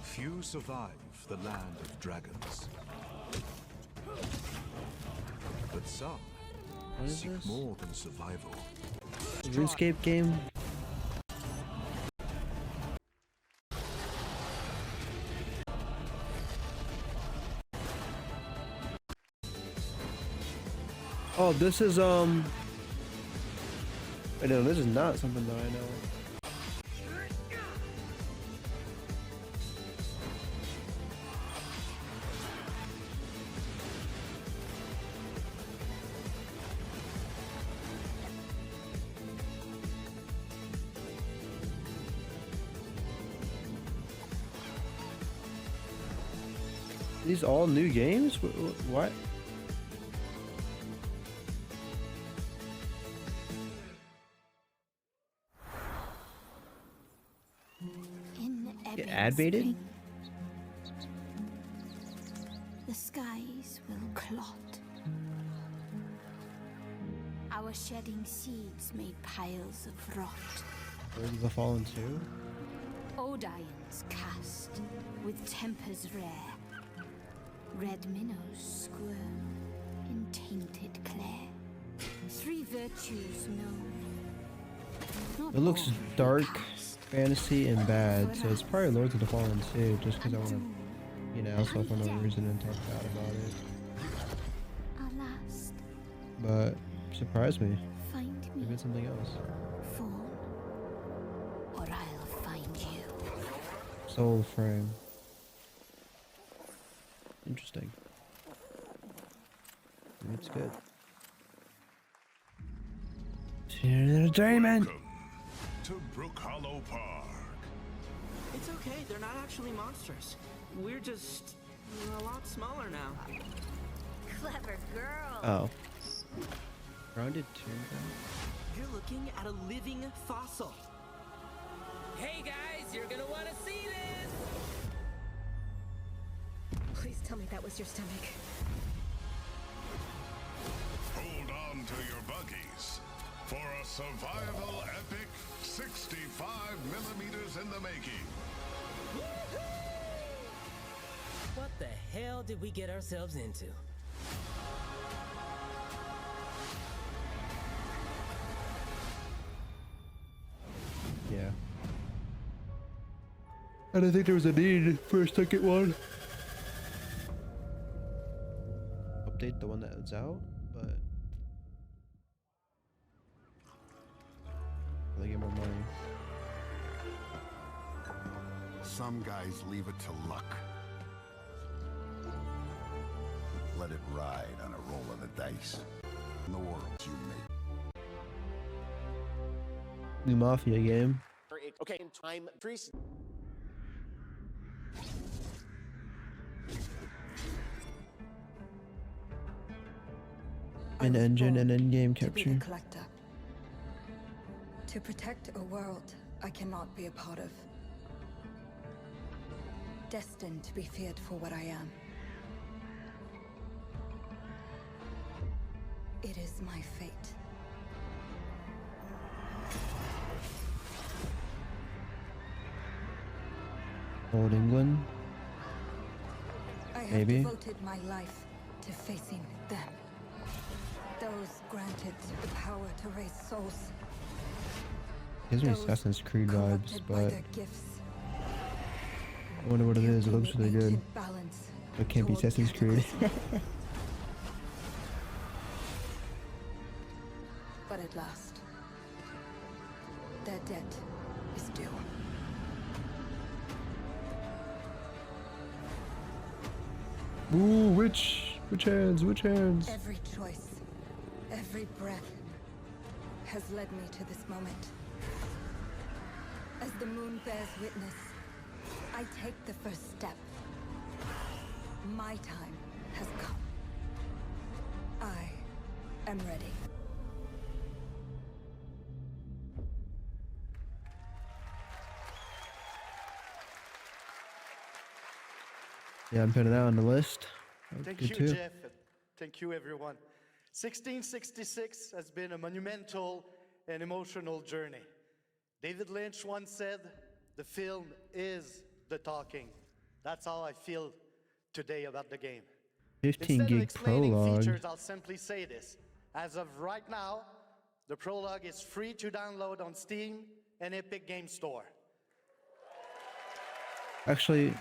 Few survive the land of dragons. But some What is seek this? more than survival. RuneScape game? Oh, this is wait, no, this is not something that I know. These all new games? What? Get ad baited? The skies will clot. Our shedding seeds made piles of rot. Where's the Fallen 2? Odion's cast with tempers rare. Red minnows squirm in tainted clay. Three virtues known. Not It looks all dark, cast. fantasy, and bad, so it's probably Lords of the Fallen 2, just because I want to, you know, so for no reason and talk bad about it. Alas, But, surprised me. find me, Maybe it's something else. fawn, or I'll find you. Soul Frame. Interesting. It's good. Entertainment! To Brook Hollow Park. It's okay, they're not actually monsters. We're just a lot smaller now. Clever girl. Oh. Grounded 2 then? You're looking at a living fossil. Hey guys, you're gonna want to see this! Please tell me that was your stomach. Hold on to your buggies. For a survival epic, 65 millimeters in the making. What the hell did we get ourselves into? Yeah. I don't think there was a need for a second one. Update the one that's out, but they get more money. Some guys leave it to luck. Let it ride on a roll of the dice. In the world you made. New Mafia game. Okay, in time, trees. An engine and in-game To be capture. the collector. To protect a world I cannot be a part of. Destined to be feared for what I am. It is my fate. Old England. I have Maybe. devoted my life to facing them. Those granted the power to raise souls. Gives me Those Assassin's Creed vibes, corrupted by but their gifts. I wonder what it is. It looks really good. Balance It can't be Assassin's Creed. But at last, their debt is due. Ooh, which hands? Which hands? Every choice, every breath has led me to this moment. As the moon bears witness, I take the first step. My time has come. I am ready. Yeah, I'm putting that on the list. That's Thank good you, too. Jeff. And thank you, everyone. 1666 has been a monumental and emotional journey. David Lynch once said, "The film is the talking." That's how I feel today about the game. 15 Instead of gig explaining prologue. features, I'll simply say this. As of right now, the prologue is free to download on Steam and Epic Game Store. Actually,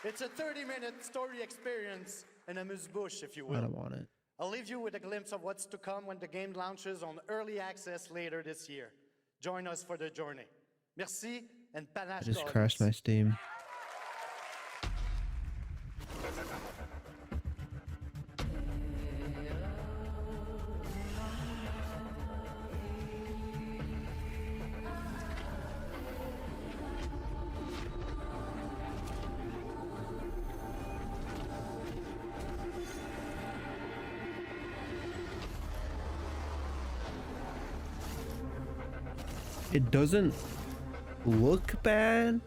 It's a 30-minute story experience and amuse-bouche, if you I will. don't want it. I'll leave you with a glimpse of what's to come when the game launches on early access later this year. Join us for the journey. Merci and I panache. just to all. crashed my Steam. It doesn't look bad,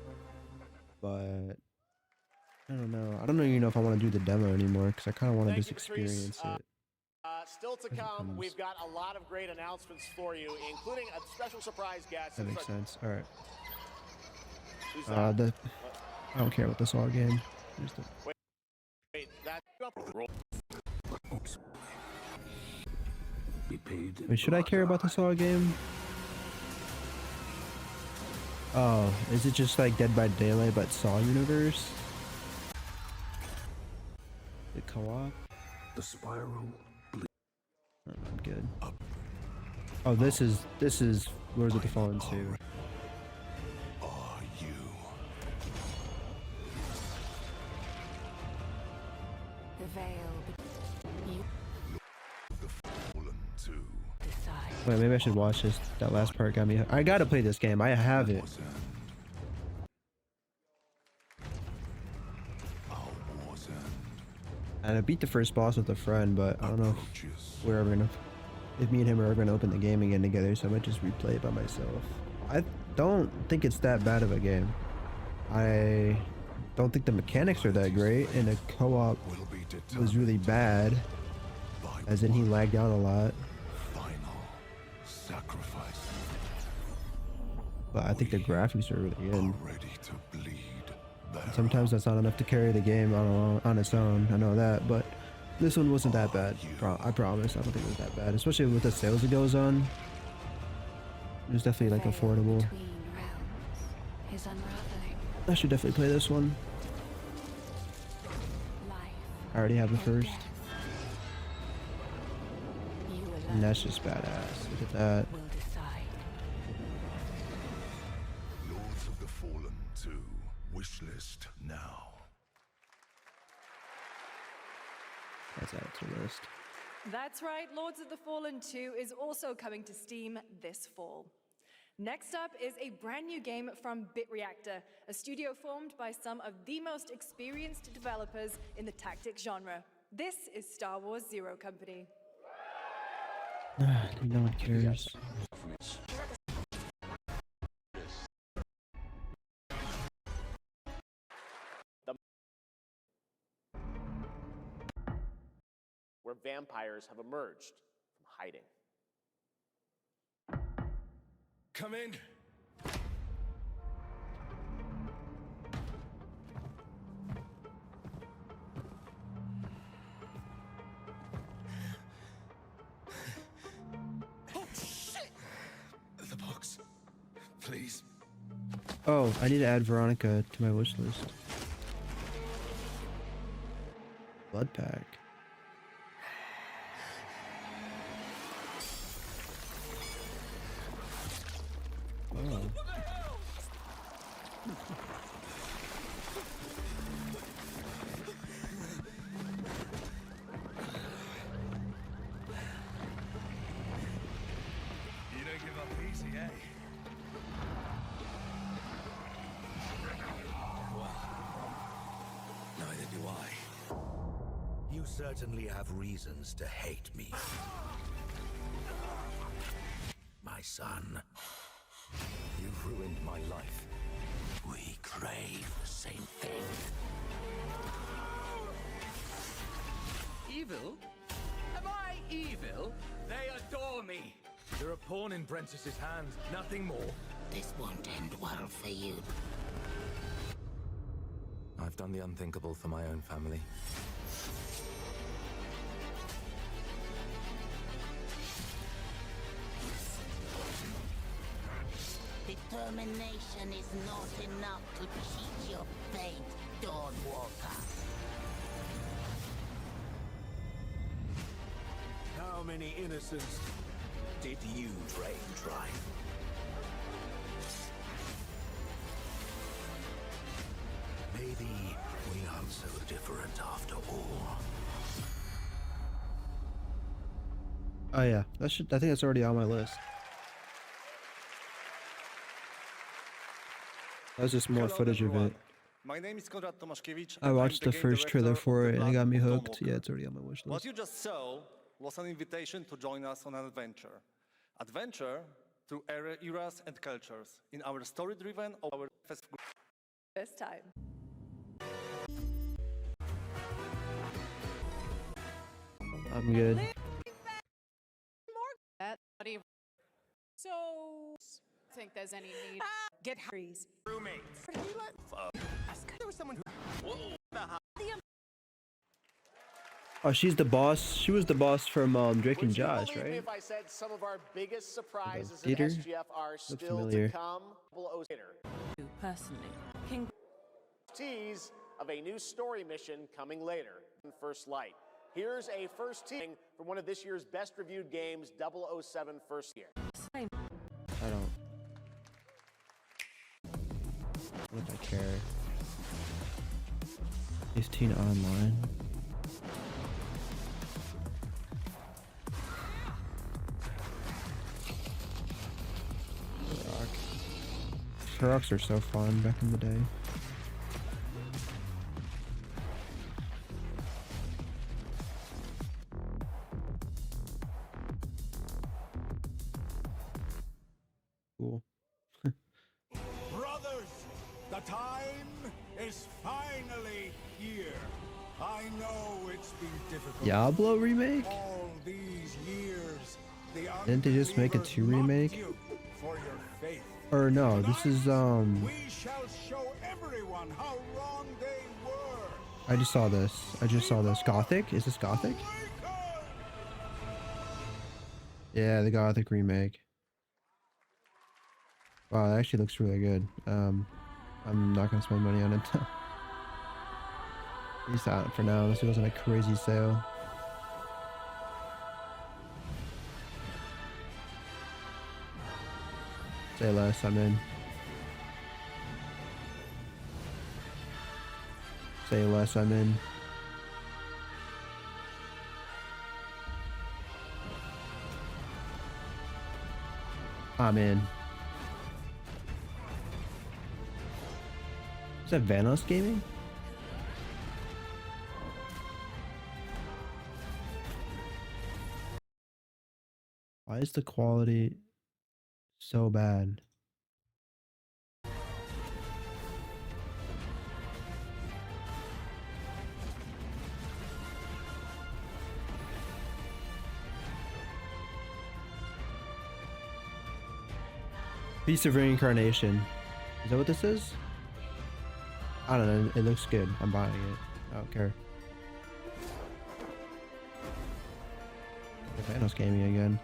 but I don't know. I don't even know if I want to do the demo anymore because I kind of want to just experience it. Still to come, we've got a lot of great announcements for you, including a special surprise guest. That makes sense. All right. Who's that? I don't care about the Saw game. Just the, Wait, that. wait, should I care about the Saw game? Oh, is it just like Dead by Daylight but Saw universe? The co-op? The spiral. Oh, I'm good. Oh, this is Lords of the Fallen 2. Are you? The veil. You Fallen 2. decide. Wait, maybe I should watch this. That last part got me. I gotta play this game. I have it. And I beat the first boss with a friend, but I don't know if me and him are ever gonna open the game again together, so I might just replay it by myself. I don't think it's that bad of a game. I don't think the mechanics are that great, and the co-op was really bad, as in he lagged out a lot. sacrifice. But I think the graphics are really good. Ready to bleed. Sometimes that's not enough to carry the game on its own. I know that, but this one wasn't that bad. I promise. I don't think it was that bad, especially with the sales it goes on. It was definitely like affordable. I should definitely play this one. I already have the first. And that's just badass. Look at that. Lords of the Fallen 2. Wishlist now. That's added to the list. That's right, Lords of the Fallen 2 is also coming to Steam this fall. Next up is a brand new game from BitReactor, a studio formed by some of the most experienced developers in the tactics genre. This is Star Wars Zero Company. No one cares. Where vampires have emerged from hiding. Come in. Oh shit! The box, please. Oh, I need to add Veronica to my wish list. Blood pack. Oh. You don't give up easy, eh? Well, neither do I. You certainly have reasons to hate me. My son. You've ruined my life. We crave the same thing. Evil? Am I evil? They adore me. You're a pawn in Brentus's hands, nothing more. This won't end well for you. I've done the unthinkable for my own family. Determination is not enough to cheat your fate, Dawnwalker. How many innocents did you drain dry? Maybe we aren't so different after all. Oh yeah, I think that's already on my list. That was just more footage of it. My name is Konrad Tomaszkiewicz. I watched the first trailer for it and it got me hooked. Yeah, it's already on my wish What list. you just saw was an invitation to join us on an adventure. Adventure through eras and cultures in our story-driven our First time. I'm good. So, think there's any need. Get Harry's roommates. There was someone who. Oh, she's the boss. She was the boss from Drake and Josh, Would you believe me right? if I said some of our biggest surprises in theater? SGF are still familiar. to come? Later. Personally, King. Tease of a new story mission coming later in First Light. Here's a first teasing from one of this year's best reviewed games, 007 First Year. I don't. What do I care? 15 online. Turocks are so fun back in the day. Cool. Brothers, the time is finally here. I know it's been difficult. Diablo remake? All these years, the Didn't they just make a 2 remake? You for your faith. Or no, this is We shall show everyone how wrong they were. I just saw this. Gothic? Is this Gothic? Yeah, the Gothic remake. Wow, that actually looks really good. I'm not gonna spend money on it. At least not for now, unless it wasn't a crazy sale. Say less, I'm in. Say less, I'm in. I'm in. Is that Vanos Gaming? Why is the quality so bad? Piece of Reincarnation. Is that what this is? I don't know. It looks good. I'm buying it. I don't care. Thanos Gaming again.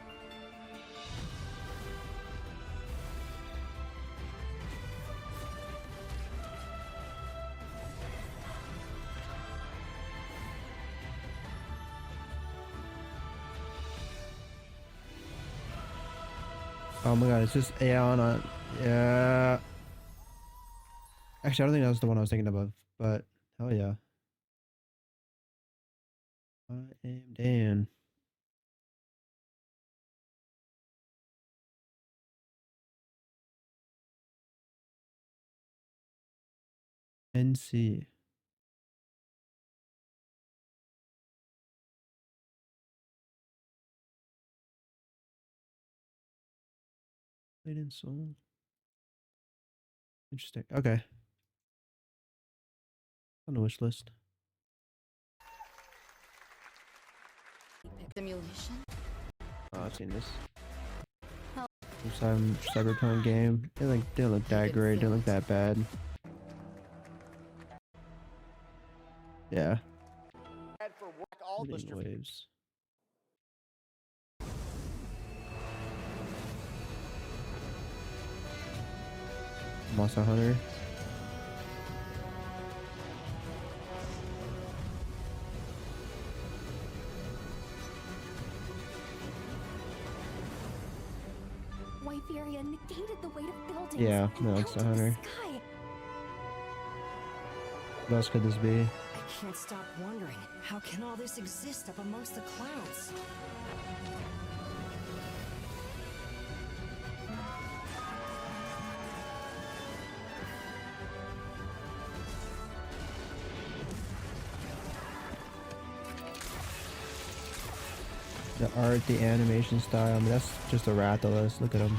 Oh my god, it's just Aeon. Yeah. Actually, I don't think that was the one I was thinking of, but hell yeah. I am Dan. NC. Played in Soul. Interesting. Okay. On the wish list. Simulation? Oh, I've seen this. Some cyberpunk game. They didn't look that great. Didn't look that bad. Yeah. Waves. Monster Hunter. Wyveria negated the weight of buildings. Yeah, Monster Hunter. What else could this be? I can't stop wondering, how can all this exist up amongst the clouds? The art, the animation style. I mean, that's just a Rathalos. Look at him.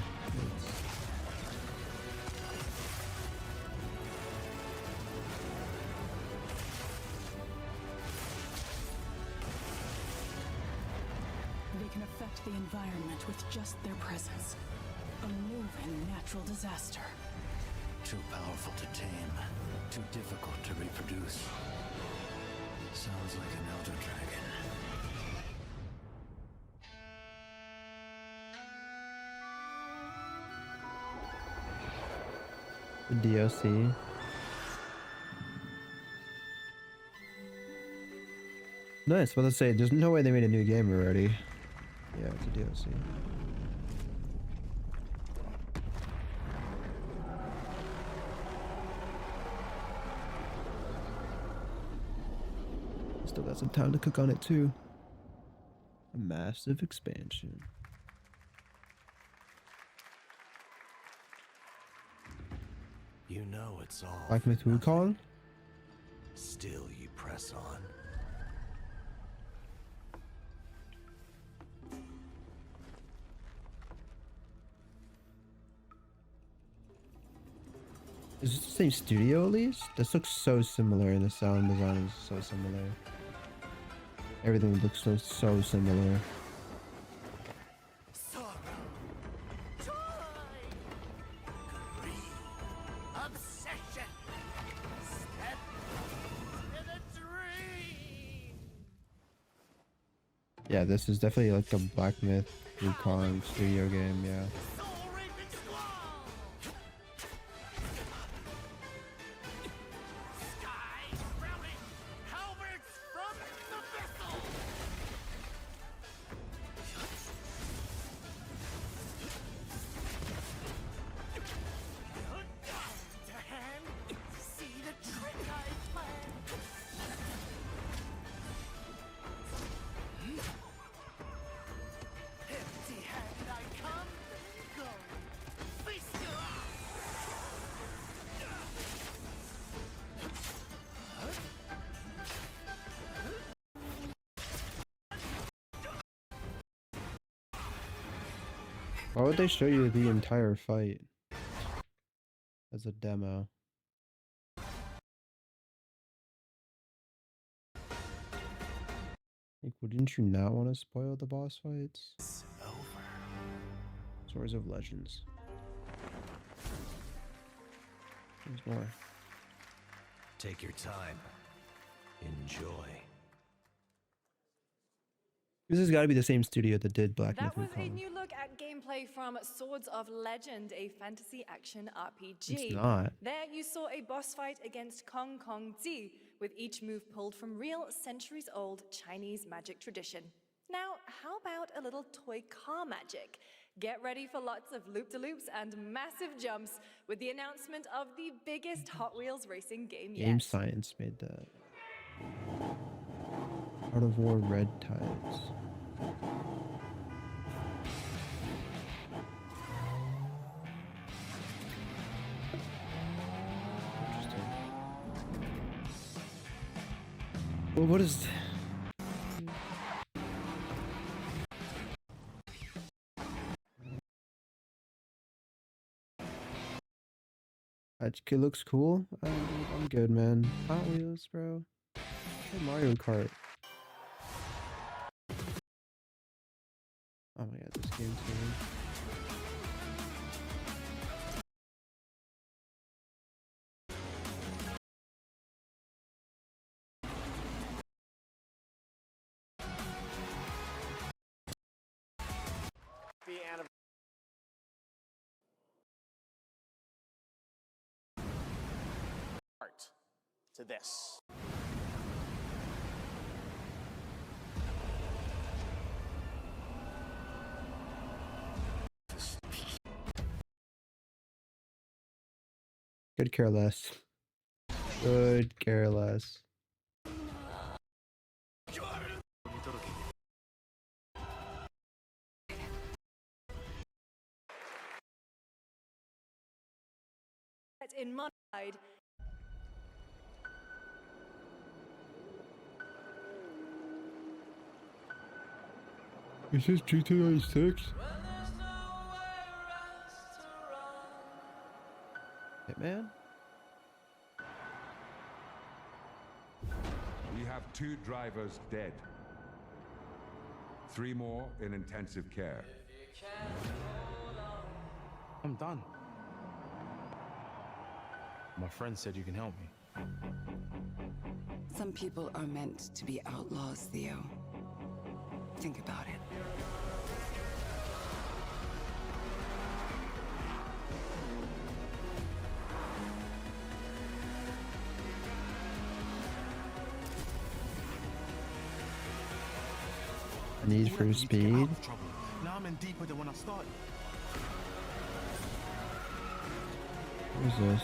They can affect the environment with just their presence. A moving natural disaster. Too powerful to tame. Too difficult to reproduce. Sounds like an elder dragon. The DLC. Nice. Well, let's say there's no way they made a new game already. Yeah, it's a DLC. Still got some time to cook on it too. A massive expansion. You know it's all. Like with Wukong? Still you press on. Is this the same studio at least? This looks so similar and the sound design is so similar. Everything looks so similar. Yeah, this is definitely like a Black Myth Wukong studio game, yeah. Why would they show you the entire fight as a demo? Like, wouldn't you not want to spoil the boss fights? Swords of Legends. There's more. Take your time. Enjoy. This has got to be the same studio that did Black Myth That was a Wukong. new look at gameplay from Swords of Legend, a fantasy action RPG. It's not. There you saw a boss fight against Kong Kong Zi, with each move pulled from real centuries-old Chinese magic tradition. Now, how about a little toy car magic? Get ready for lots of loop-de-loops and massive jumps with the announcement of the biggest Hot Wheels racing game yet. Game Science made that. Out of War Red Tides. Interesting. Well, what is... It looks cool. I'm good, man. Hot Wheels, bro. Hey, Mario Kart. Oh my god, this game's good. The anniversary part to this. Could care less. Could care less. In modified. Is this GTA 6? Hitman? We have 2 drivers dead. 3 more in intensive care. I'm done. My friend said you can help me. Some people are meant to be outlaws, Theo. Think about it. Need for Speed. Now I'm in deeper than when I started. What is this?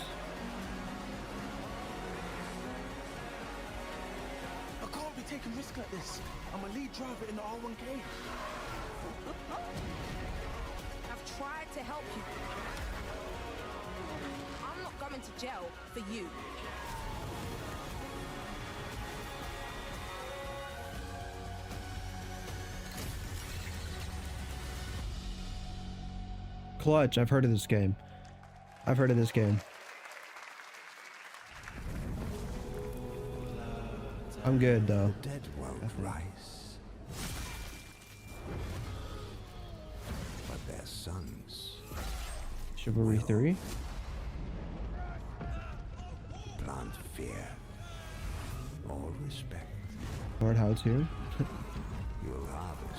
I can't be taking risks like this. I'm a lead driver in the R1K. I've tried to help you. I'm not going to jail for you. Clutch, I've heard of this game. I've heard of this game. I'm good though. The dead won't rise. But their sons. Chivalry 3? Plant fear. Or respect. Lord, how to? You'll harvest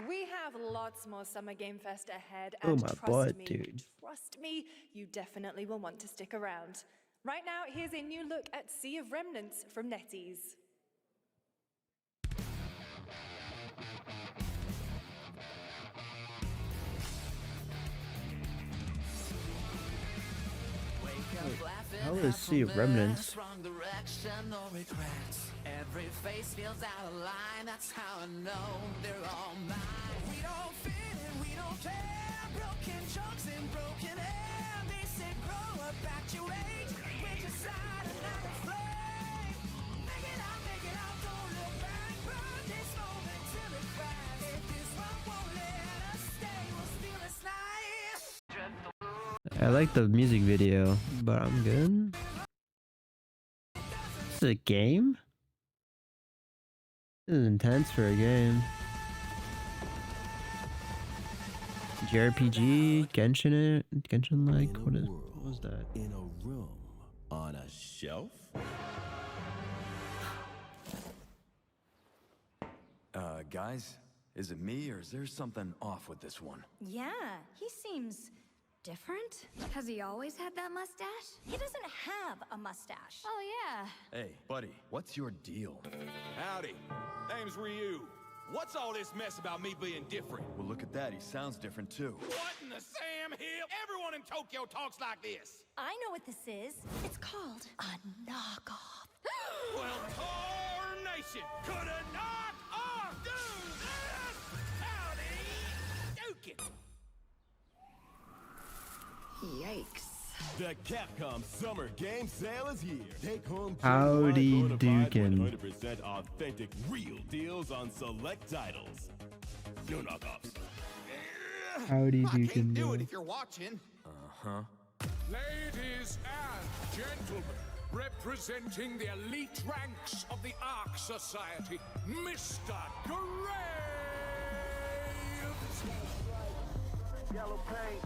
We have lots more Summer Game Fest ahead, Oh and my trust me, you definitely will want to stick around. Right now, here's a new look at Sea of Remnants from NetEase. How is Sea of Remnants? Wrong direction, no regrets. Every face feels out of line. That's how I know they're all mine. We don't fit and we don't care. Broken jokes and broken air. They say grow up at your age. Pick a side and not a flame. Make it out, don't look back. Burn this moment till it cracks. If this one won't let us stay, we'll steal this night. I like the music video, but I'm good. This is a game? This is intense for a game. JRPG, Genshin like, what was that? In a room, on a shelf? Guys, is it me or is there something off with this one? Yeah, he seems different. Has he always had that mustache? He doesn't have a mustache. Oh, yeah. Hey, buddy, what's your deal? Howdy. Name's Ryu. What's all this mess about me being different? Well, look at that. He sounds different, too. What in the Sam Hill? Everyone in Tokyo talks like this. I know what this is. It's called a knockoff. Well, tarnation! Could a knock-off do this? Howdy! Duke it! Yikes. The Capcom Summer Game Sale is here. Take home Howdy bonafide Dukin. 100% authentic real deals on select titles. No knockoffs. Howdy I Dukin. can't do it if you're watching. Uh-huh. Ladies and gentlemen, representing the elite ranks of the Ark Society, Mr. Graves! Yellow paint.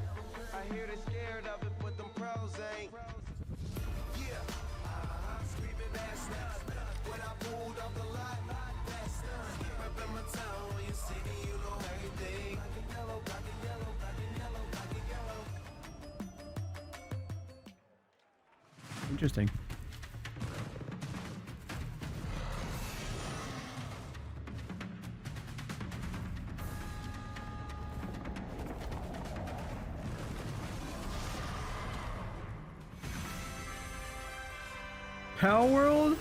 I hear they scared of it, but them pros ain't. Yeah. Screaming ass nuts. When I pulled off the lot, that's nuts. Rep in my town, when you see me, you know everything. Black and yellow, black and yellow, black and yellow, black and yellow. Interesting. Power World?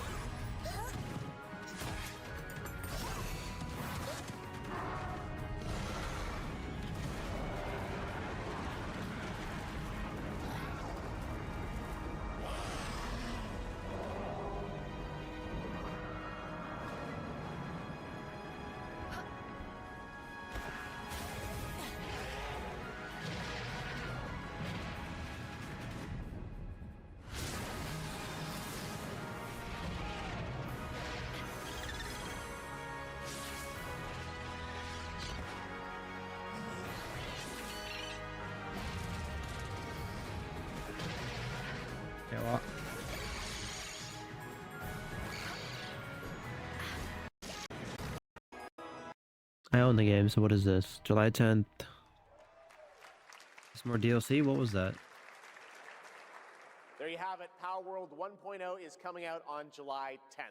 Yeah, well, I own the game, so what is this? July 10th. Some more DLC? What was that? There you have it. Power World 1.0 is coming out on July 10th.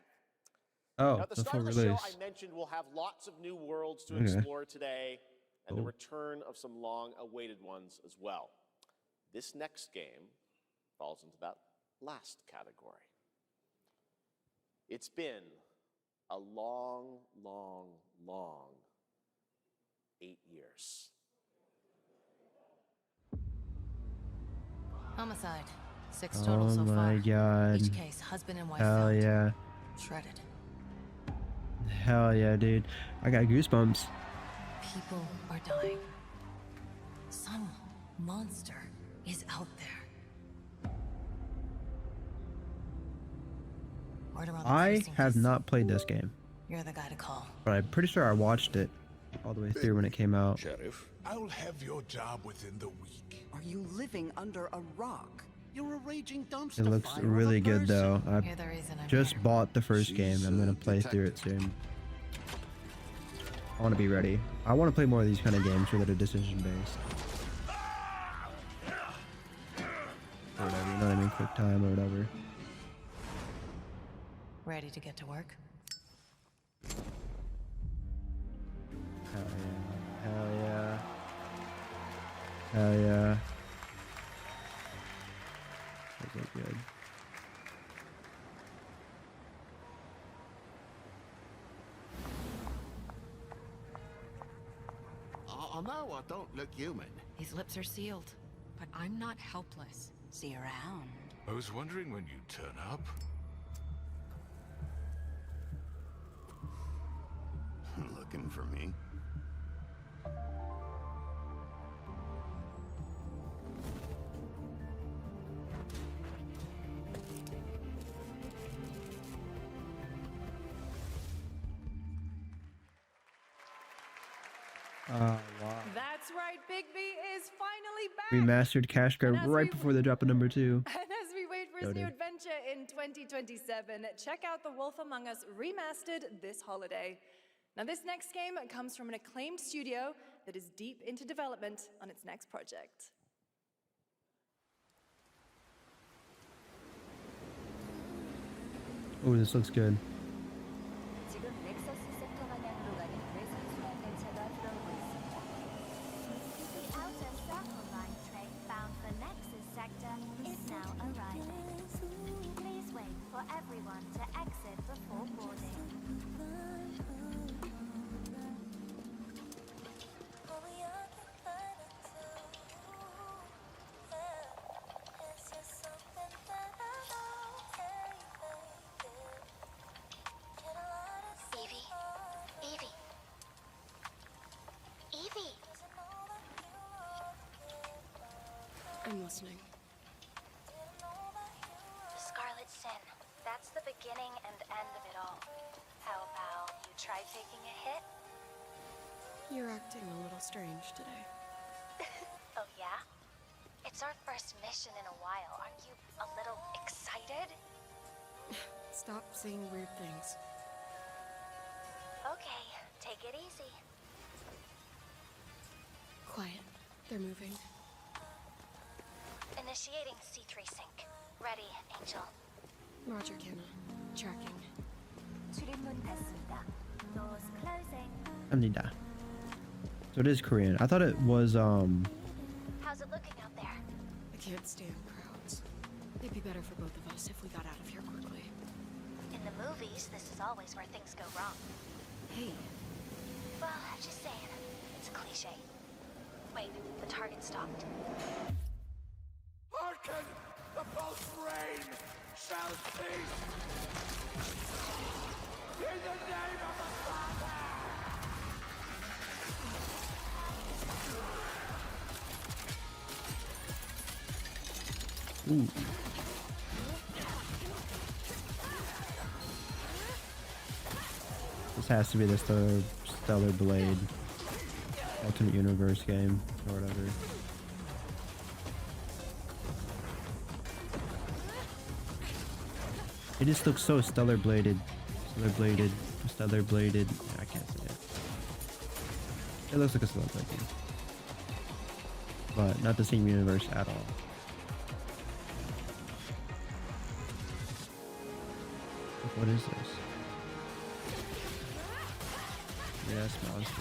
Oh, now, at the the start full of the show, release. I mentioned we'll have lots of new worlds to Okay. explore today, and the Cool. return of some long-awaited ones as well. This next game falls into that last category. It's been a long, long, long 8 years. Homicide. 6 total so Oh far. my god. Each case, husband and wife Hell found. yeah. Shredded. Hell yeah, dude. I got goosebumps. People are dying. Some monster is out there. Word around the I precinct have is not played this game, You're the guy to call. but I'm pretty sure I watched it all the way through when it came out. Sheriff, I'll have your job within the week. Are you living under a rock? You're a raging dumpster It looks fire of a really good though. I You're the reason I'm just here. bought the first She's game. I'm a gonna play through it detective. soon. I want to be ready. I want to play more of these kind of games that are decision based. Or whatever, you know what I mean? Quick time or whatever. Ready to get to work? Hell yeah. Hell yeah. Hell yeah. Those look good. I know I don't look human. His lips are sealed, but I'm not helpless. See you around. I was wondering when you'd turn up. Looking for me? Oh, wow. That's right, Bigby is finally back. Remastered cash grab right before the drop of number 2. And as we wait for his new adventure in 2027, check out The Wolf Among Us Remastered this holiday. Now, this next game comes from an acclaimed studio that is deep into development on its next project. Oh, this looks good. 지금 넥서스 섹터 방향으로 가는 외선 순환 열차가 들어오고 있습니다. The outer circle line train bound for Nexus sector is now arriving. Please wait for everyone to exit before boarding. Evie! I'm listening. The Scarlet Sin. That's the beginning and end of it all. How about you try taking a hit? You're acting a little strange today. Oh, yeah? It's our first mission in a while. Aren't you a little excited? Stop saying weird things. Okay, take it easy. Quiet. They're moving. Initiating C3 sync. Ready, Angel. Roger, Kenna. Tracking. 출입문 닫습니다. Doors closing. 합니다. So it is Korean. I thought it was How's it looking out there? I can't stand crowds. It'd be better for both of us if we got out of here quickly. In the movies, this is always where things go wrong. Hey. Well, just saying. It's a cliche. Wait, the target stopped. Hearken! The pulse rain shall cease! In the name of the Father! ooh. This has to be the Stellar Blade alternate universe game or whatever. It just looks so stellar bladed. Stellar bladed. I can't say it. It looks like a stellar blade game. But not the same universe at all. What is this? Yes, monsters.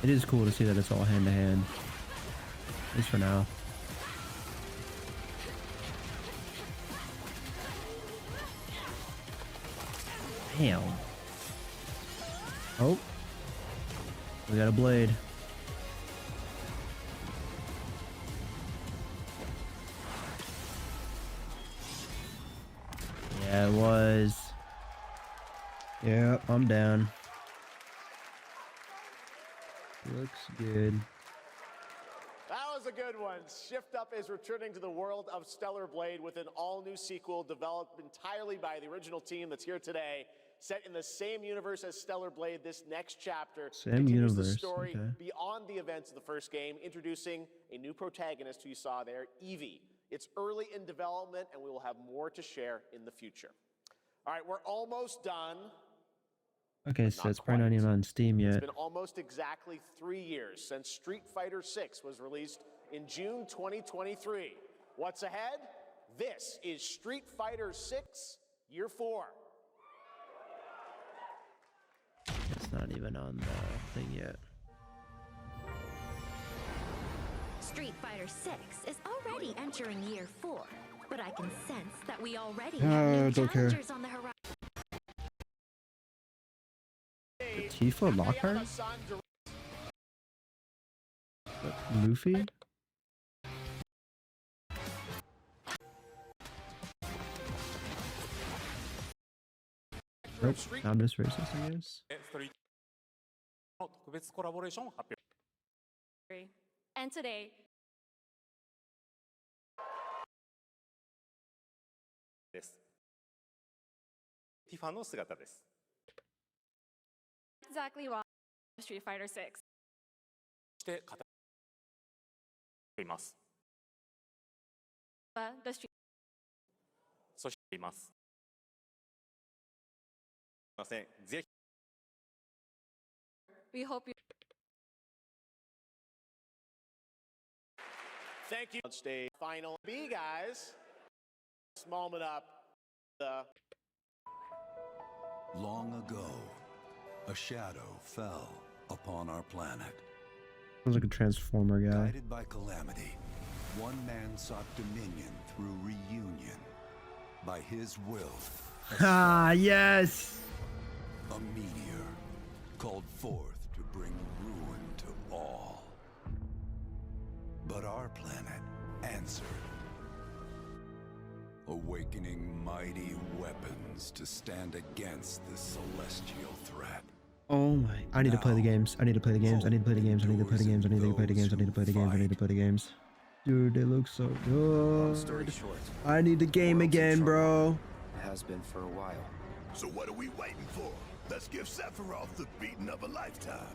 It is cool to see that it's all hand to hand. At least for now. Damn. Oh. We got a blade. Yeah, it was. Yep, I'm down. Looks good. That was a good one. Shift Up is returning to the world of Stellar Blade with an all-new sequel developed entirely by the original team that's here today. Set in the same universe as Stellar Blade, this next chapter Same continues the universe, story okay. beyond the events of the first game, introducing a new protagonist who you saw there, Evie. It's early in development, and we will have more to share in the future. All right, we're almost done. Okay, so it's probably not even on Steam It's yet. been almost exactly 3 years since Street Fighter VI was released in June 2023. What's ahead? This is Street Fighter VI Year 4. It's not even on the thing yet. Street Fighter VI is already entering year 4, but I can sense that we already Oh, have new don't care. challengers on the horizon. The Tifa Lockhart? Luffy? Nope, I'm just racist, I guess. And today, exactly why Street Fighter VI. います。 The Street そしています。すみません。ぜひ We hope you. Thank you. On stage, final B, guys. This moment up. Long ago, a shadow fell upon our planet. Sounds like a Transformer guy. Guided by calamity, one man sought dominion through reunion. By his will, Ah, yes! a meteor called forth to bring ruin to all. But our planet answered, awakening mighty weapons to stand against the celestial threat. Oh my, I need to play the games. I need to play the games. I need to play the games. I need to play the games. I need to play the games. I need to play the games. I need to play the games. Dude, they look so Long story good. short, I need the game again, bro. has been for a while. So what are we waiting for? Let's give Sephiroth the beating of a lifetime.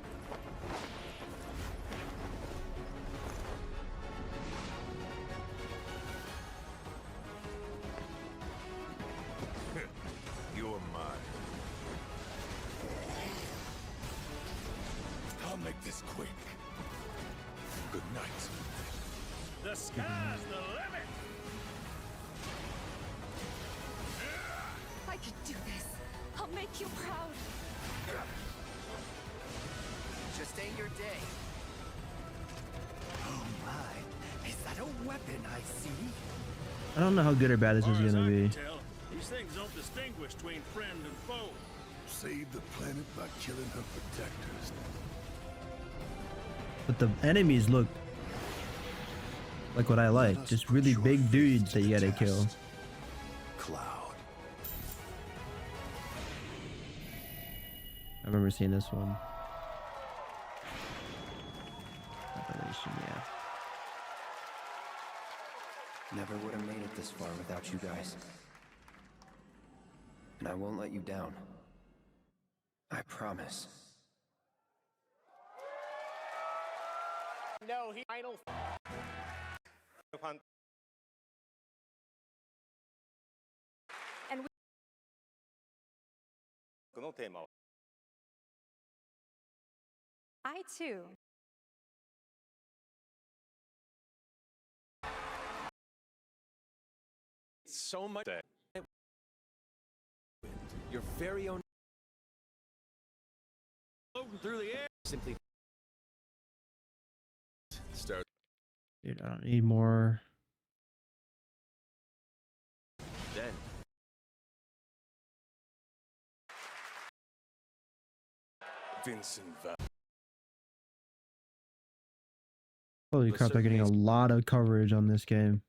You're mine. I'll make this quick. Good night. The sky's the limit. I can do this. I'll make you proud. Just ain't your day. Oh my, is that a weapon I see? I don't know how good or bad this is Far as gonna I be. can tell, these things don't distinguish between friend and foe. Save the planet by killing her protectors. But the enemies look like what I like. Just really big dudes that you gotta kill. Cloud. I remember seeing this one. Revelation, yeah. Never would have made it this far without you guys. And I won't let you down. I promise. No, he final. And we このテーマは I too. so much that your very own floating through the air simply start. Dude, I don't need more. Then Vincent Val. Holy crap, they're getting a lot of coverage on this game.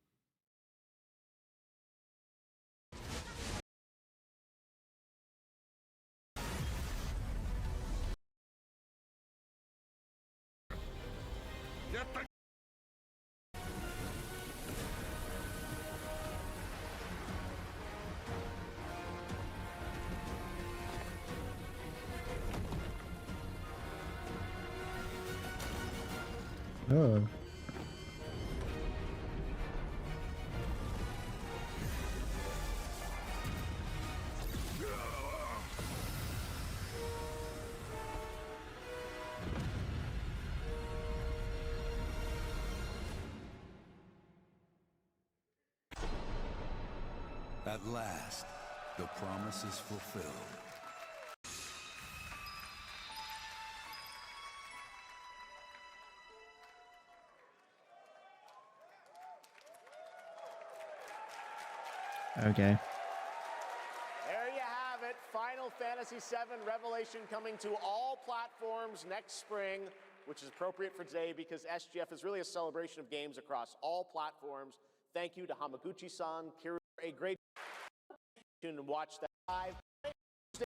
Oh. At last, the promise is fulfilled. Okay. There you have it. Final Fantasy VII Revelation coming to all platforms next spring, which is appropriate for today because SGF is really a celebration of games across all platforms. Thank you to Hamaguchi-san, Kiru, a great tune to watch that live. Is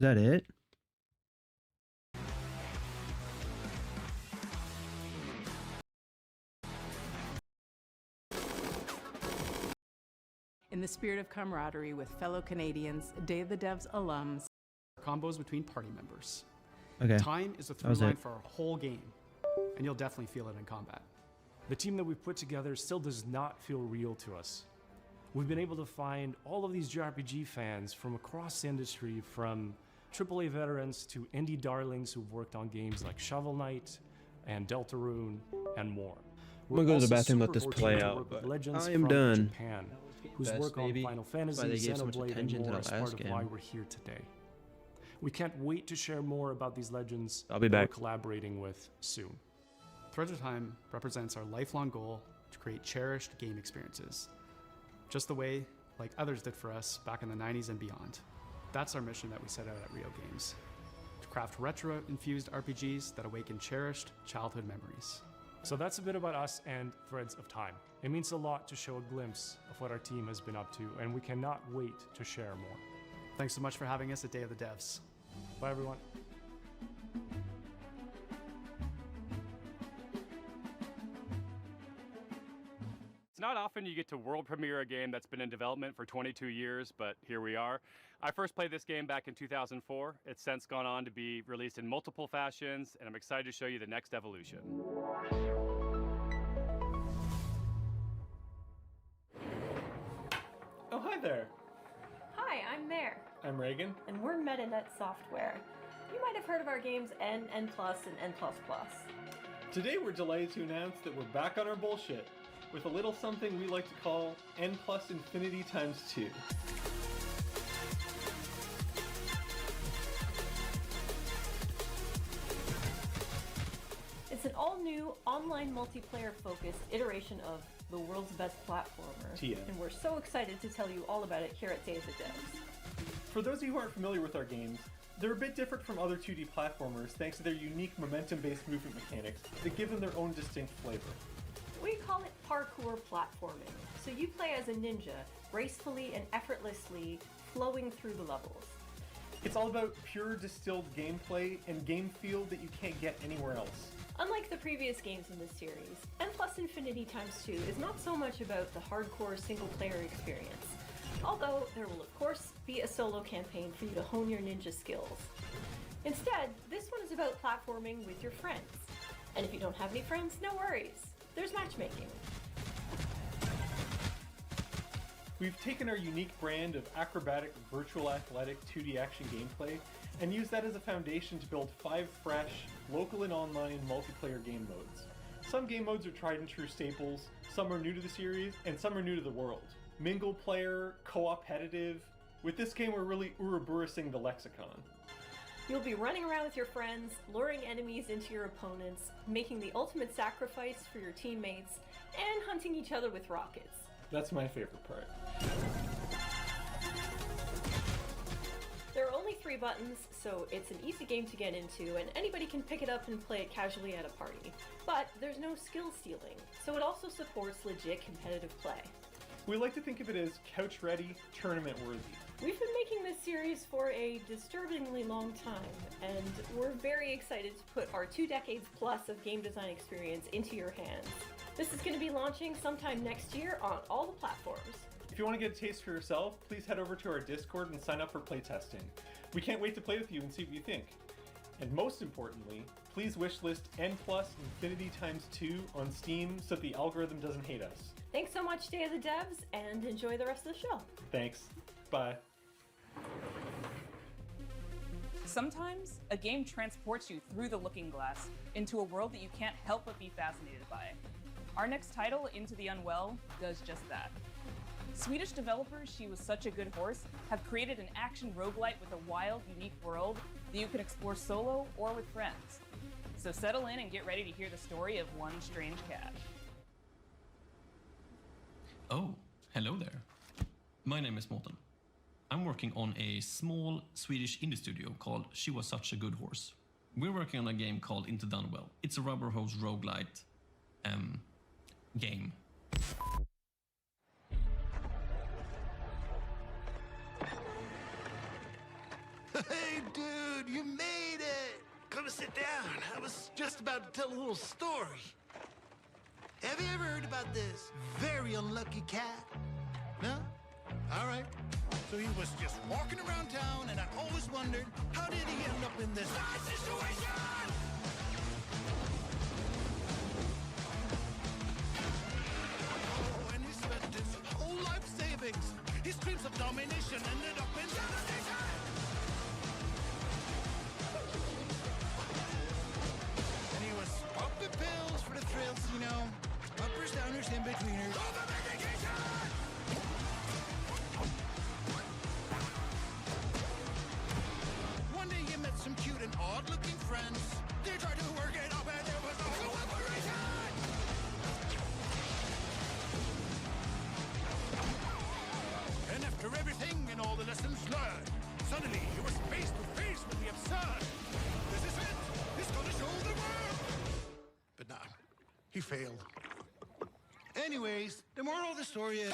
that it? In the spirit of camaraderie with fellow Canadians, Day of the Devs alums. Combos between party members. Okay. Time is a That through was line it. for our whole game, and you'll definitely feel it in combat. The team that we've put together still does not feel real to us. We've been able to find all of these JRPG fans from across the industry, from AAA veterans to indie darlings who've worked on games like Shovel Knight and Deltarune and more. I'm gonna go to the also bathroom, let super this fortunate play to out, work with but legends I am from done. Japan, whose Best, work maybe. on Final That's why they Fantasy, gave so much Xenoblade, and attention to more the is last part of why game. we're here today. We can't wait to share more about these legends I'll be that back. we're collaborating with soon. Threads of Time represents our lifelong goal to create cherished game experiences, just the way like others did for us back in the 90s and beyond. That's our mission that we set out at Rio Games, to craft retro-infused RPGs that awaken cherished childhood memories. So that's a bit about us and Threads of Time. It means a lot to show a glimpse of what our team has been up to, and we cannot wait to share more. Thanks so much for having us at Day of the Devs. Bye, everyone. It's not often you get to world premiere a game that's been in development for 22 years, but here we are. I first played this game back in 2004. It's since gone on to be released in multiple fashions, and I'm excited to show you the next evolution. Oh, hi there. Hi, I'm Mare, I'm Reagan. and we're MetaNet Software. You might have heard of our games N, N+, and N++. Today we're delighted to announce that we're back on our bullshit with a little something we like to call N plus infinity times 2. It's an all-new, online multiplayer-focused iteration of the world's best platformer. TM. And we're so excited to tell you all about it here at Day of the Devs. For those of you who aren't familiar with our games, they're a bit different from other 2D platformers thanks to their unique momentum-based movement mechanics that give them their own distinct flavor. We call it parkour platforming. So you play as a ninja, gracefully and effortlessly flowing through the levels. It's all about pure distilled gameplay and game feel that you can't get anywhere else. Unlike the previous games in this series, N plus Infinity times 2 is not so much about the hardcore single-player experience, although there will of course be a solo campaign for you to hone your ninja skills. Instead, this one is about platforming with your friends. And if you don't have any friends, no worries. There's matchmaking. We've taken our unique brand of acrobatic, virtual athletic 2D action gameplay and used that as a foundation to build 5 fresh, local and online multiplayer game modes. Some game modes are tried and true staples, some are new to the series, and some are new to the world. Mingle player, co-opetitive. With this game we're really Ouroboros-ing the lexicon. You'll be running around with your friends, luring enemies into your opponents, making the ultimate sacrifice for your teammates, and hunting each other with rockets. That's my favorite part. There are only 3 buttons, so it's an easy game to get into, and anybody can pick it up and play it casually at a party. But there's no skill stealing, so it also supports legit competitive play. We like to think of it as couch-ready, tournament-worthy. We've been making this series for a disturbingly long time, and we're very excited to put our 2 decades plus of game design experience into your hands. This is going to be launching sometime next year on all the platforms. If you want to get a taste for yourself, please head over to our Discord and sign up for playtesting. We can't wait to play with you and see what you think. And most importantly, please wishlist N+ Infinity x2 on Steam so that the algorithm doesn't hate us. Thanks so much, Day of the Devs, and enjoy the rest of the show. Thanks. Bye. Sometimes, a game transports you through the looking glass into a world that you can't help but be fascinated by. Our next title, Into the Unwell, does just that. Swedish developers She Was Such a Good Horse have created an action roguelite with a wild, unique world that you can explore solo or with friends. So settle in and get ready to hear the story of one strange cat. Oh, hello there. My name is Morten. I'm working on a small Swedish indie studio called She Was Such a Good Horse. We're working on a game called Into the Unwell. It's a rubber hose roguelite game. Hey, dude, you made it! Come sit down. I was just about to tell a little story. Have you ever heard about this very unlucky cat? No? All right. So he was just walking around town, and I always wondered, how did he end up in this bad situation? Oh, and he spent his whole life savings. His dreams of domination ended up in devastation. And he was popping pills for the thrills, you know. Uppers, downers, in-betweeners. One day he met some cute and odd-looking friends. They tried to work it up and there was no cooperation! And after everything and all the lessons learned, suddenly he was face to face with the absurd. This is it! He's gonna show the world! But nah, he failed. Anyways, the moral of the story is...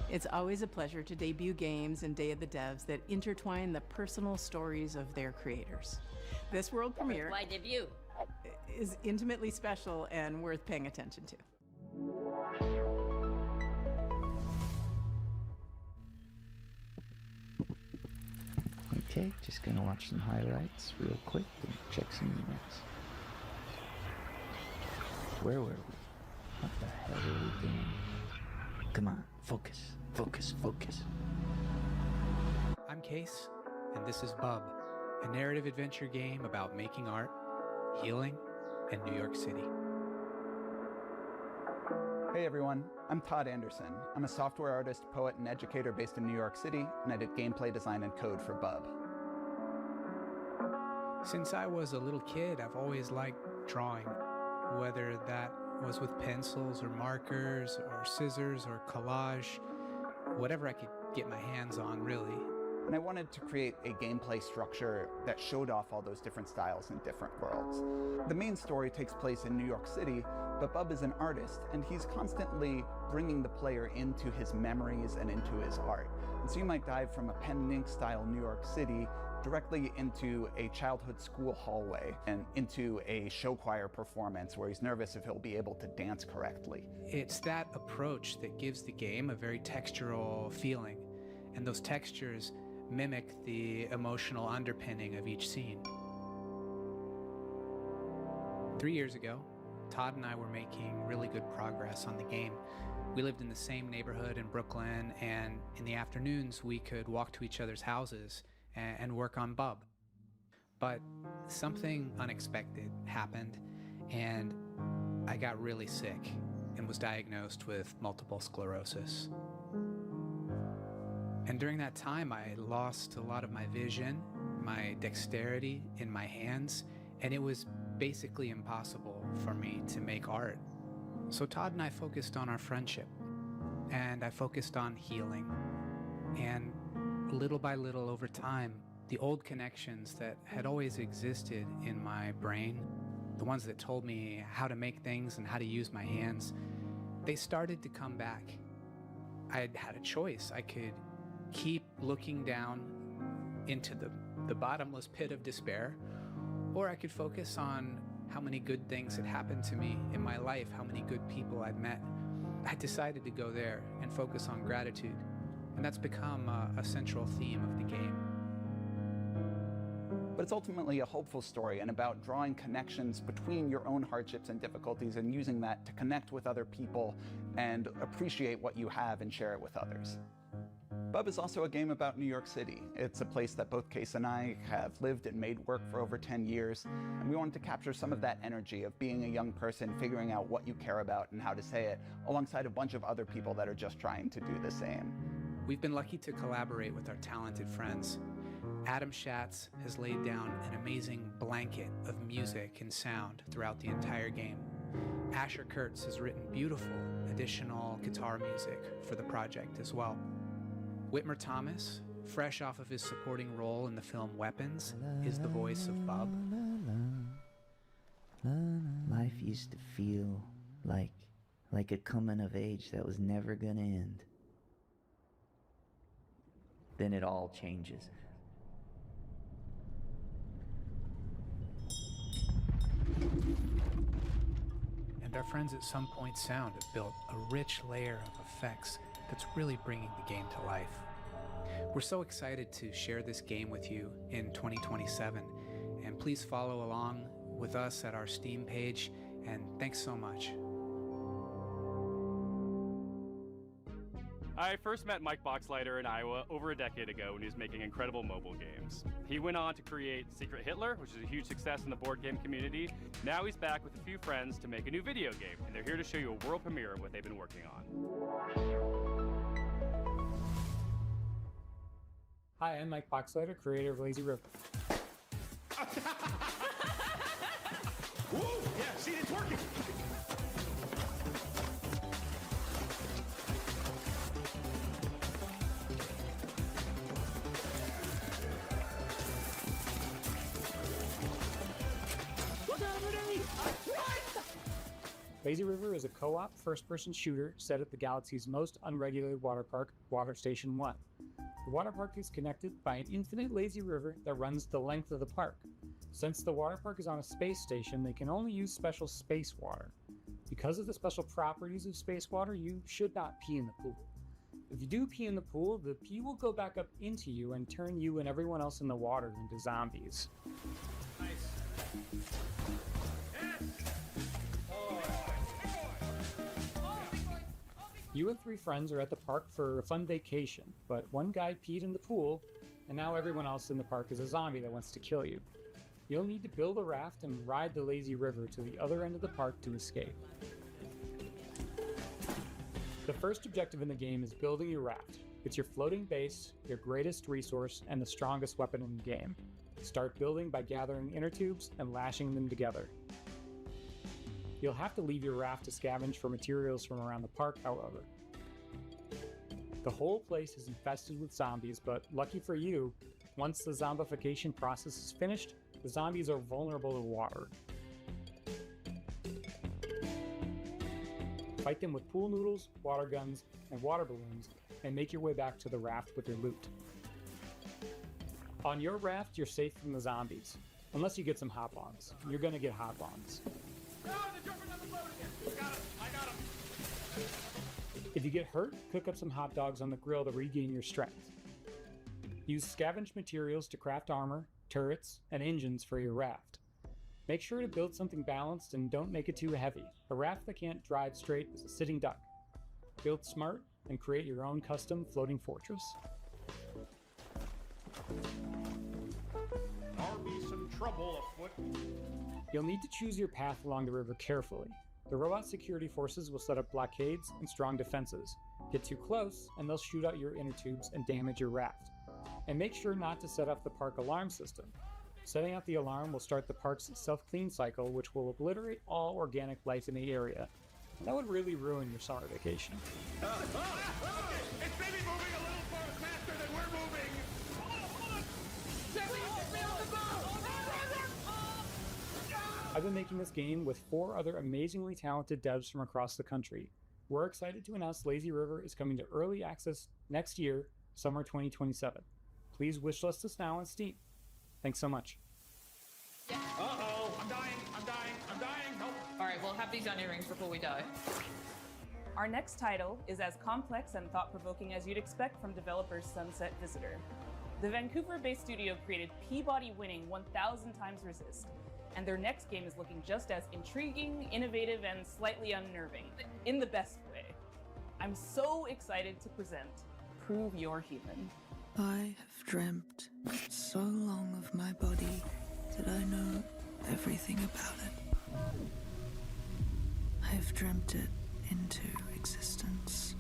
It's always a pleasure to debut games in Day of the Devs that intertwine the personal stories of their creators. This world premiere Why debut? is intimately special and worth paying attention to. Okay, just gonna watch some highlights real quick and check some emails. Where were we? What the hell are we doing? Come on, focus, focus, focus. I'm Case, and this is Bub, a narrative adventure game about making art, healing, and New York City. Hey everyone, I'm Todd Anderson. I'm a software artist, poet, and educator based in New York City, and I did gameplay design and code for Bub. Since I was a little kid, I've always liked drawing, whether that was with pencils or markers or scissors or collage, whatever I could get my hands on, really. And I wanted to create a gameplay structure that showed off all those different styles in different worlds. The main story takes place in New York City, but Bub is an artist, and he's constantly bringing the player into his memories and into his art. And so you might dive from a pen and ink style New York City directly into a childhood school hallway and into a show choir performance where he's nervous if he'll be able to dance correctly. It's that approach that gives the game a very textural feeling, and those textures mimic the emotional underpinning of each scene. 3 years ago, Todd and I were making really good progress on the game. We lived in the same neighborhood in Brooklyn, and in the afternoons we could walk to each other's houses and work on Bub. But something unexpected happened, and I got really sick and was diagnosed with multiple sclerosis. And during that time, I lost a lot of my vision, my dexterity in my hands, and it was basically impossible for me to make art. So Todd and I focused on our friendship, and I focused on healing. And little by little over time, the old connections that had always existed in my brain, the ones that told me how to make things and how to use my hands, they started to come back. I had a choice. I could keep looking down into the bottomless pit of despair, or I could focus on how many good things had happened to me in my life, how many good people I'd met. I decided to go there and focus on gratitude, and that's become a central theme of the game. But it's ultimately a hopeful story and about drawing connections between your own hardships and difficulties and using that to connect with other people and appreciate what you have and share it with others. Bub is also a game about New York City. It's a place that both Case and I have lived and made work for over 10 years, and we wanted to capture some of that energy of being a young person, figuring out what you care about and how to say it, alongside a bunch of other people that are just trying to do the same. We've been lucky to collaborate with our talented friends. Adam Schatz has laid down an amazing blanket of music and sound throughout the entire game. Asher Kurtz has written beautiful additional guitar music for the project as well. Whitmer Thomas, fresh off of his supporting role in the film Weapons, is the voice of Bub. Life used to feel like a coming of age that was never gonna end. Then it all changes. And our friends at Some Point Sound have built a rich layer of effects that's really bringing the game to life. We're so excited to share this game with you in 2027, and please follow along with us at our Steam page, and thanks so much. I first met Mike Boxleiter in Iowa over a decade ago when he was making incredible mobile games. He went on to create Secret Hitler, which is a huge success in the board game community. Now he's back with a few friends to make a new video game, and they're here to show you a world premiere of what they've been working on. Hi, I'm Mike Boxleiter, creator of Lazy River. Woo! Yeah, see, it's working! Lazy River is a co-op first-person shooter set at the galaxy's most unregulated water park, Water Station 1. The water park is connected by an infinite lazy river that runs the length of the park. Since the water park is on a space station, they can only use special space water. Because of the special properties of space water, you should not pee in the pool. If you do pee in the pool, the pee will go back up into you and turn you and everyone else in the water into zombies. Nice. You and 3 friends are at the park for a fun vacation, but one guy peed in the pool, and now everyone else in the park is a zombie that wants to kill you. You'll need to build a raft and ride the lazy river to the other end of the park to escape. The first objective in the game is building your raft. It's your floating base, your greatest resource, and the strongest weapon in the game. Start building by gathering inner tubes and lashing them together. You'll have to leave your raft to scavenge for materials from around the park, however. The whole place is infested with zombies, but lucky for you, once the zombification process is finished, the zombies are vulnerable to water. Fight them with pool noodles, water guns, and water balloons, and make your way back to the raft with your loot. On your raft, you're safe from the zombies, unless you get some hop-ons. You're gonna get hop-ons. If you get hurt, cook up some hot dogs on the grill to regain your strength. Use scavenged materials to craft armor, turrets, and engines for your raft. Make sure to build something balanced and don't make it too heavy. A raft that can't drive straight is a sitting duck. Build smart and create your own custom floating fortress. There'll be some trouble afoot. You'll need to choose your path along the river carefully. The robot security forces will set up blockades and strong defenses. Get too close, and they'll shoot out your inner tubes and damage your raft. And make sure not to set off the park alarm system. Setting out the alarm will start the park's self-clean cycle, which will obliterate all organic life in the area. And that would really ruin your summer vacation. Okay, it's maybe moving a little faster than we're moving. Hold on. I've been making this game with 4 other amazingly talented devs from across the country. We're excited to announce Lazy River is coming to early access next year, summer 2027. Please wishlist us now on Steam. Thanks so much. Uh-oh, I'm dying, help. All right, we'll have these on earrings before we die. Our next title is as complex and thought-provoking as you'd expect from developers Sunset Visitor. The Vancouver-based studio created Peabody-winning 1000 Times Resist, and their next game is looking just as intriguing, innovative, and slightly unnerving, in the best way. I'm so excited to present Prove You're Human. I have dreamt so long of my body that I know everything about it. I have dreamt it into existence.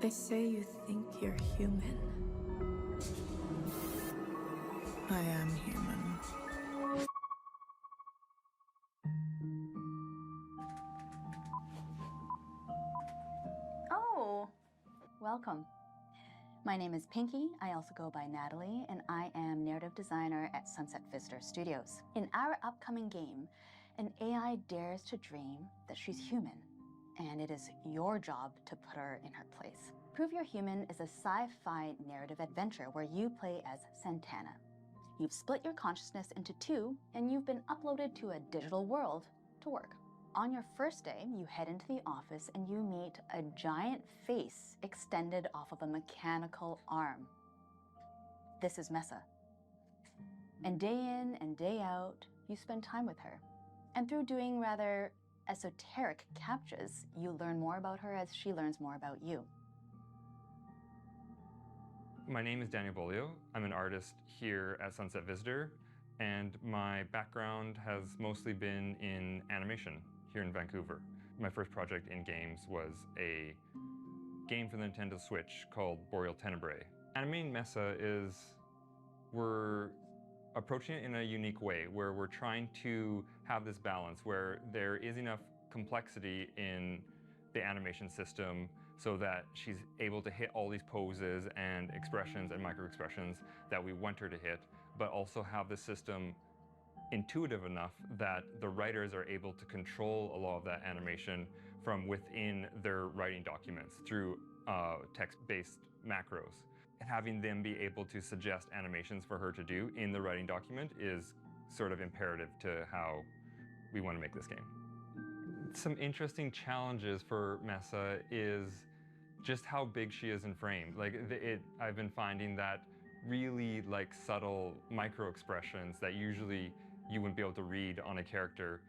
They say you think you're human. I am human. Oh, welcome. My name is Pinky. I also go by Natalie, and I am narrative designer at Sunset Visitor Studios. In our upcoming game, an AI dares to dream that she's human, and it is your job to put her in her place. Prove You're Human is a sci-fi narrative adventure where you play as Santana. You've split your consciousness into two, and you've been uploaded to a digital world to work. On your first day, you head into the office and you meet a giant face extended off of a mechanical arm. This is Mesa. And day in and day out, you spend time with her. And through doing rather esoteric captchas, you learn more about her as she learns more about you. My name is Daniel Bolio. I'm an artist here at Sunset Visitor, and my background has mostly been in animation here in Vancouver. My first project in games was a game for the Nintendo Switch called Boreal Tenebrae. Animating Mesa is, we're approaching it in a unique way, where we're trying to have this balance where there is enough complexity in the animation system so that she's able to hit all these poses and expressions and micro-expressions that we want her to hit, but also have the system intuitive enough that the writers are able to control a lot of that animation from within their writing documents through text-based macros. Having them be able to suggest animations for her to do in the writing document is sort of imperative to how we want to make this game. Some interesting challenges for Mesa is just how big she is in frame. I've been finding that really subtle micro expressions that usually you wouldn't be able to read on a character,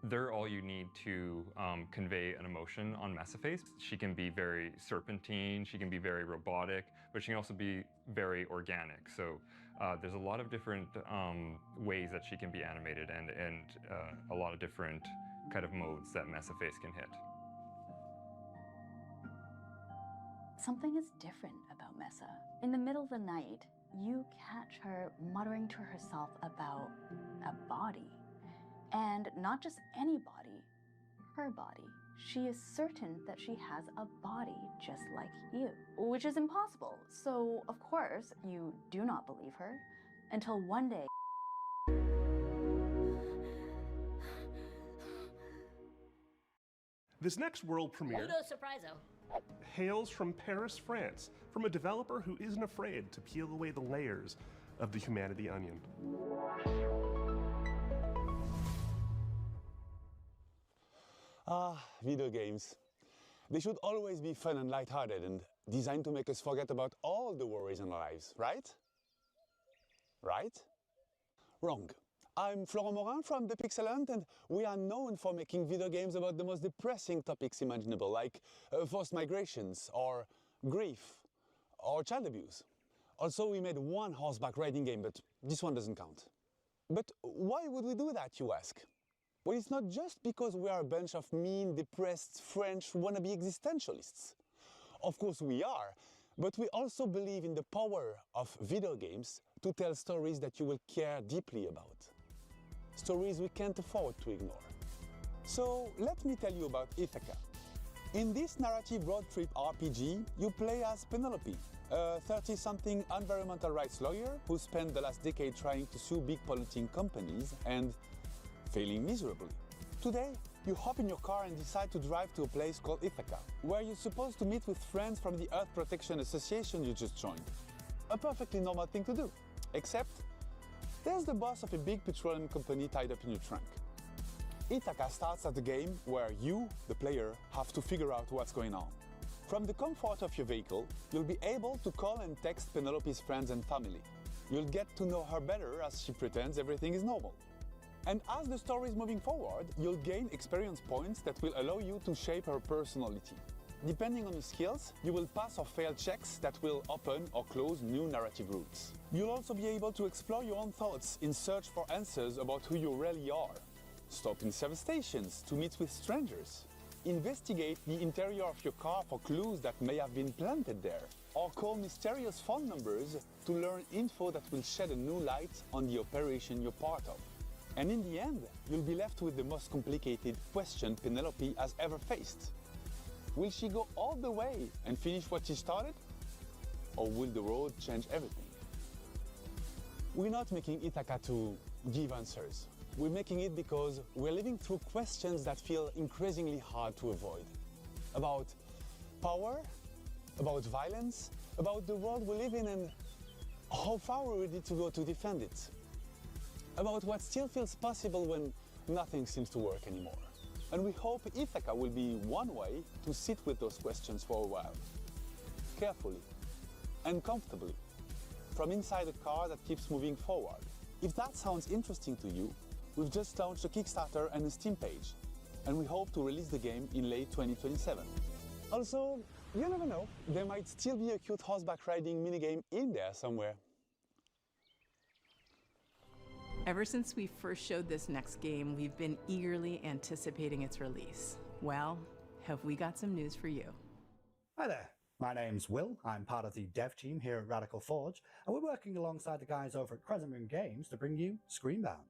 they're all you need to convey an emotion on Mesa face. She can be very serpentine, she can be very robotic, but she can also be very organic. So there's a lot of different ways that she can be animated and a lot of different kind of modes that Mesa face can hit. Something is different about Mesa. In the middle of the night, you catch her muttering to herself about a body. And not just any body, her body. She is certain that she has a body just like you, which is impossible. So, of course, you do not believe her until one day. This next world premiere hails from Paris, France, from a developer who isn't afraid to peel away the layers of the humanity onion. Video games. They should always be fun and lighthearted and designed to make us forget about all the worries in our lives, right? Right? Wrong. I'm Florent Morin from The Pixel Hunt, and we are known for making video games about the most depressing topics imaginable, like forced migrations, or grief, or child abuse. Also, we made one horseback riding game, but this one doesn't count. But why would we do that, you ask? Well, it's not just because we are a bunch of mean, depressed French wannabe existentialists. Of course we are, but we also believe in the power of video games to tell stories that you will care deeply about. Stories we can't afford to ignore. So let me tell you about Ithaca. In this narrative road trip RPG, you play as Penelope, a 30-something environmental rights lawyer who spent the last decade trying to sue big polluting companies and failing miserably. Today, You hop in your car and decide to drive to a place called Ithaca, where you're supposed to meet with friends from the Earth Protection Association you just joined. A perfectly normal thing to do, except there's the boss of a big petroleum company tied up in your trunk. Ithaca starts as a game where you, the player, have to figure out what's going on. From the comfort of your vehicle, you'll be able to call and text Penelope's friends and family. You'll get to know her better as she pretends everything is normal. And as the story is moving forward, you'll gain experience points that will allow you to shape her personality. Depending on your skills, you will pass or fail checks that will open or close new narrative routes. You'll also be able to explore your own thoughts in search for answers about who you really are. Stop in service stations to meet with strangers. Investigate the interior of your car for clues that may have been planted there. Or call mysterious phone numbers to learn info that will shed a new light on the operation you're part of. And in the end, you'll be left with the most complicated question Penelope has ever faced. Will she go all the way and finish what she started? Or will the road change everything? We're not making Ithaca to give answers. We're making it because we're living through questions that feel increasingly hard to avoid. About power, about violence, about the world we live in and how far we're ready to go to defend it. About what still feels possible when nothing seems to work anymore. And we hope Ithaca will be one way to sit with those questions for a while. Carefully and comfortably, from inside a car that keeps moving forward. If that sounds interesting to you, we've just launched a Kickstarter and a Steam page, and we hope to release the game in late 2027. Also, you never know, there might still be a cute horseback riding minigame in there somewhere. Ever since we first showed this next game, we've been eagerly anticipating its release. Well, have we got some news for you? Hi there, my name's Will. I'm part of the dev team here at Radical Forge, and we're working alongside the guys over at Crescent Moon Games to bring you Screenbound.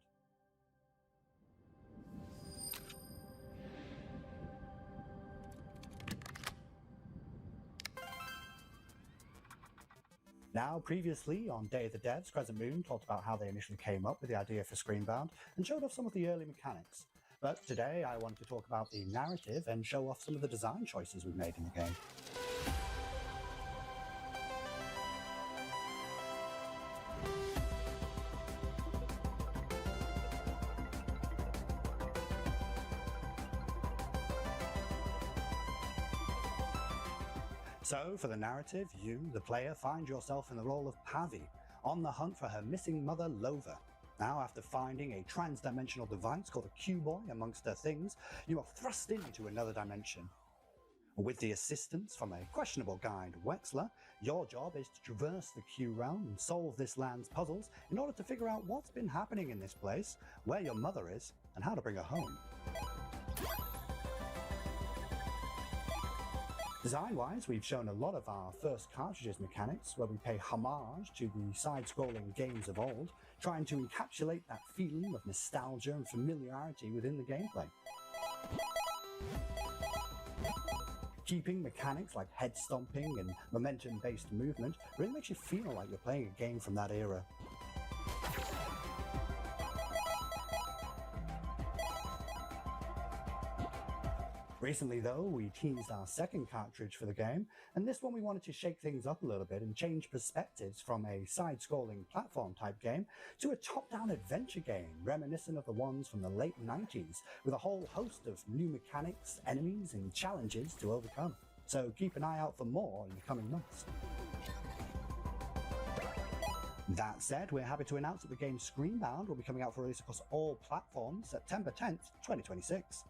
Now, previously on Day of the Devs, Crescent Moon talked about how they initially came up with the idea for Screenbound and showed off some of the early mechanics. But today I wanted to talk about the narrative and show off some of the design choices we've made in the game. So, for the narrative, you, the player, find yourself in the role of Pavi, on the hunt for her missing mother, Lova. Now, after finding a trans-dimensional device called a Q-Boy amongst her things, you are thrust into another dimension. With the assistance from a questionable guide, Wetzler, your job is to traverse the Q realm and solve this land's puzzles in order to figure out what's been happening in this place, where your mother is, and how to bring her home. Design-wise, we've shown a lot of our first cartridges mechanics, where we pay homage to the side-scrolling games of old, trying to encapsulate that feeling of nostalgia and familiarity within the gameplay. Keeping mechanics like head stomping and momentum-based movement really makes you feel like you're playing a game from that era. Recently though, we teased our second cartridge for the game, and this one we wanted to shake things up a little bit and change perspectives from a side-scrolling platform type game to a top-down adventure game reminiscent of the ones from the late 90s, with a whole host of new mechanics, enemies and challenges to overcome. So keep an eye out for more in the coming months. That said, we're happy to announce that the game Screenbound will be coming out for release across all platforms September 10th, 2026.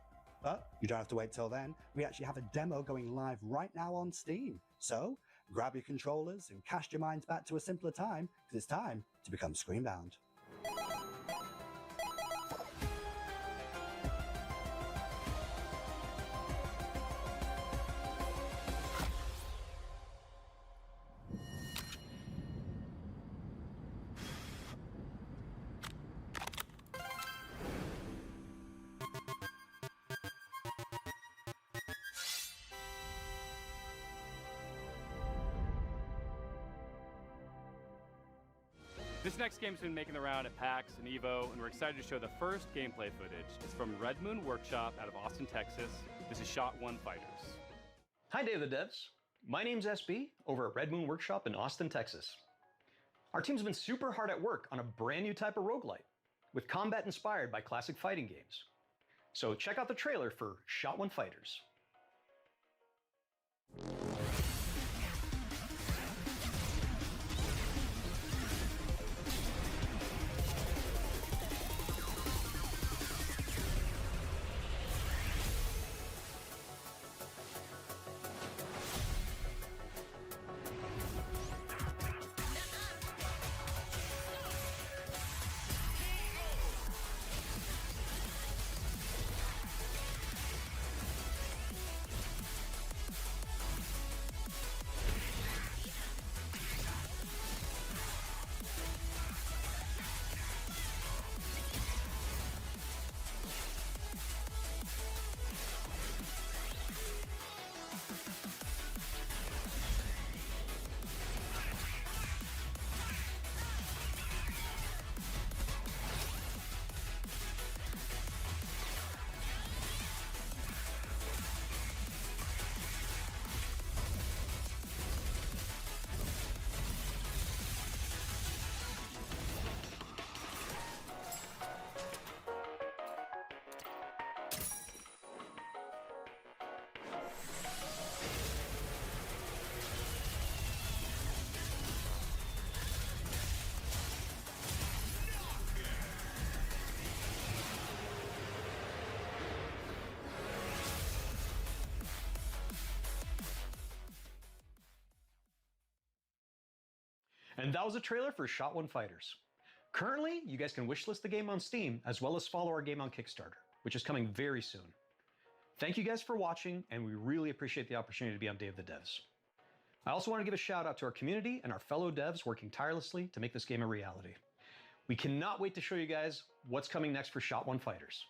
But you don't have to wait till then. We actually have a demo going live right now on Steam. So grab your controllers and cast your minds back to a simpler time, because it's time to become Screenbound. This next game's been making the round at PAX and EVO, and we're excited to show the first gameplay footage. It's from Red Moon Workshop out of Austin, Texas. This is Shot One Fighters. Hi, Day of the Devs. My name's SB over at Red Moon Workshop in Austin, Texas. Our team's been super hard at work on a brand new type of roguelite, with combat inspired by classic fighting games. So check out the trailer for Shot One Fighters. And that was a trailer for Shot One Fighters. Currently, you guys can wishlist the game on Steam, as well as follow our game on Kickstarter, which is coming very soon. Thank you guys for watching, and we really appreciate the opportunity to be on Day of the Devs. I also want to give a shout out to our community and our fellow devs working tirelessly to make this game a reality. We cannot wait to show you guys what's coming next for Shot One Fighters.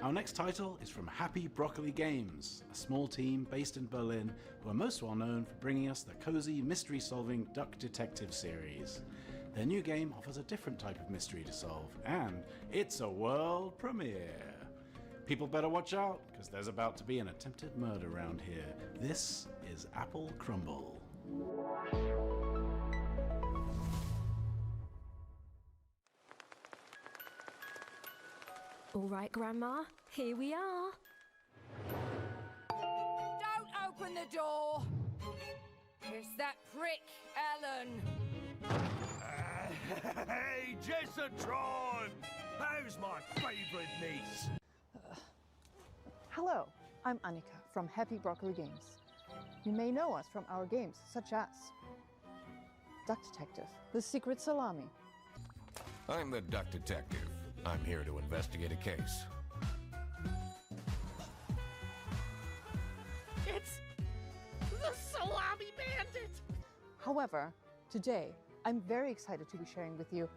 Our next title is from Happy Broccoli Games, a small team based in Berlin who are most well known for bringing us the cozy mystery-solving Duck Detective series. Their new game offers a different type of mystery to solve, and it's a world premiere. People better watch out, because there's about to be an attempted murder around here. This is Apple Crumble. All right, Grandma, here we are. Don't open the door! It's that prick, Ellen! Hey, Jessatron! How's my favourite niece? Hello, I'm Annika from Happy Broccoli Games. You may know us from our games such as Duck Detective, The Secret Salami. I'm the Duck Detective. I'm here to investigate a case. It's the Salami Bandit! However, today, I'm very excited to be sharing with you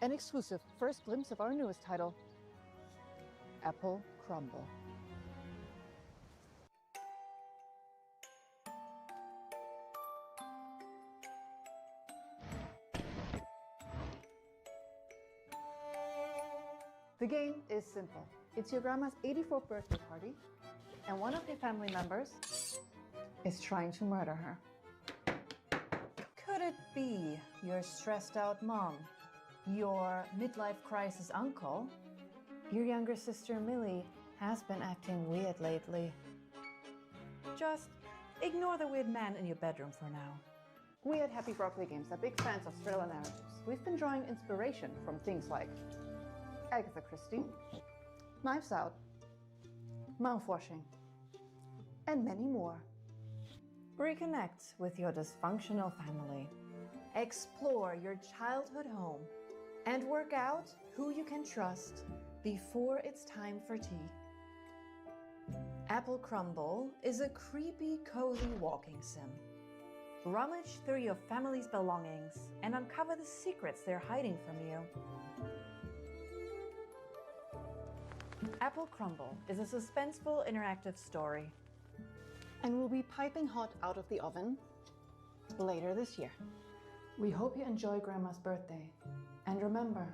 an exclusive first glimpse of our newest title, Apple Crumble. The game is simple. It's your grandma's 84th birthday party, and one of your family members is trying to murder her. Could it be your stressed out mom, your midlife crisis uncle? Your younger sister Millie has been acting weird lately. Just ignore the weird man in your bedroom for now. We at Happy Broccoli Games are big fans of thriller narratives. We've been drawing inspiration from things like Agatha Christie, Knives Out, Mouthwashing, and many more. Reconnect with your dysfunctional family, explore your childhood home, and work out who you can trust before it's time for tea. Apple Crumble is a creepy, cozy walking sim. Rummage through your family's belongings and uncover the secrets they're hiding from you. Apple Crumble is a suspenseful interactive story and will be piping hot out of the oven later this year. We hope you enjoy Grandma's birthday. And remember,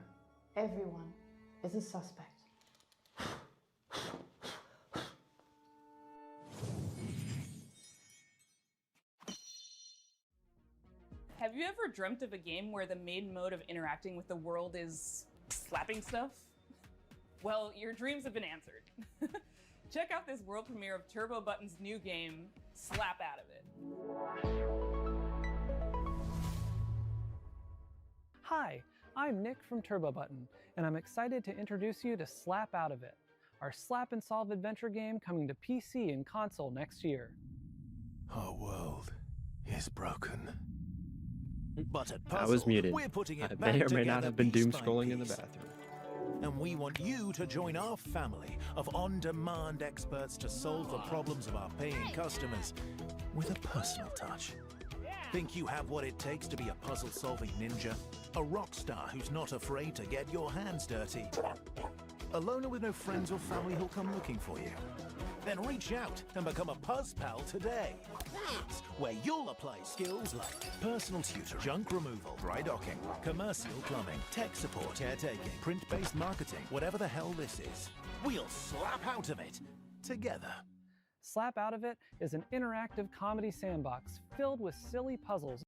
everyone is a suspect. Have you ever dreamt of a game where the main mode of interacting with the world is slapping stuff? Well, your dreams have been answered. Check out this world premiere of Turbo Button's new game, Slap Out of It. Hi, I'm Nick from Turbo Button, and I'm excited to introduce you to Slap Out of It, our slap and solve adventure game coming to PC and console next year. Our world is broken. But at I Puzzle, was muted. we're putting it I back may or may not together have been piece doom by scrolling in the piece. bathroom. And we want you to join our family of on-demand experts to solve the problems of our paying customers with a personal touch. Think you have what it takes to be a puzzle-solving ninja? A rock star who's not afraid to get your hands dirty? A loner with no friends or family who'll come looking for you? Then reach out and become a Puzz Pal today. That's where you'll apply skills like personal tutor, junk removal, dry docking, commercial plumbing, tech support, caretaking, print-based marketing, whatever the hell this is. We'll slap out of it together. Slap Out of It is an interactive comedy sandbox filled with silly puzzles.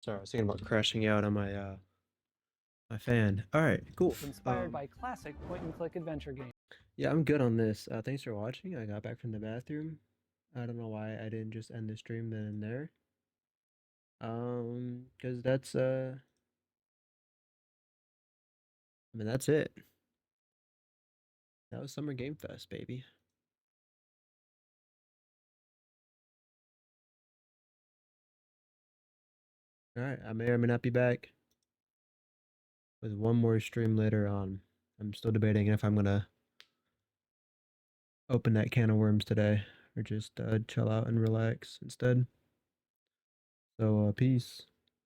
Sorry, I was thinking about crashing out on my my fan. All right, cool. Inspired by classic point-and-click adventure games. Yeah, I'm good on this. Thanks for watching. I got back from the bathroom. I don't know why I didn't just end the stream then and there. Because that's I mean that's it. That was Summer Game Fest, baby. All right, I may or may not be back with one more stream later on. I'm still debating if I'm gonna open that can of worms today or just chill out and relax instead. So peace.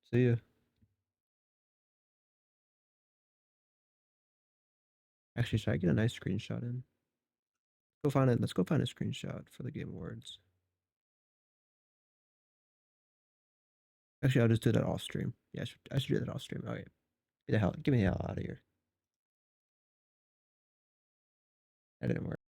See ya. Actually, should I get a nice screenshot in? Go find it. Let's go find a screenshot for the Game Awards. Actually, I'll just do that off stream. Yeah, I should do that off stream. Okay. Get me the hell out of here. That didn't work.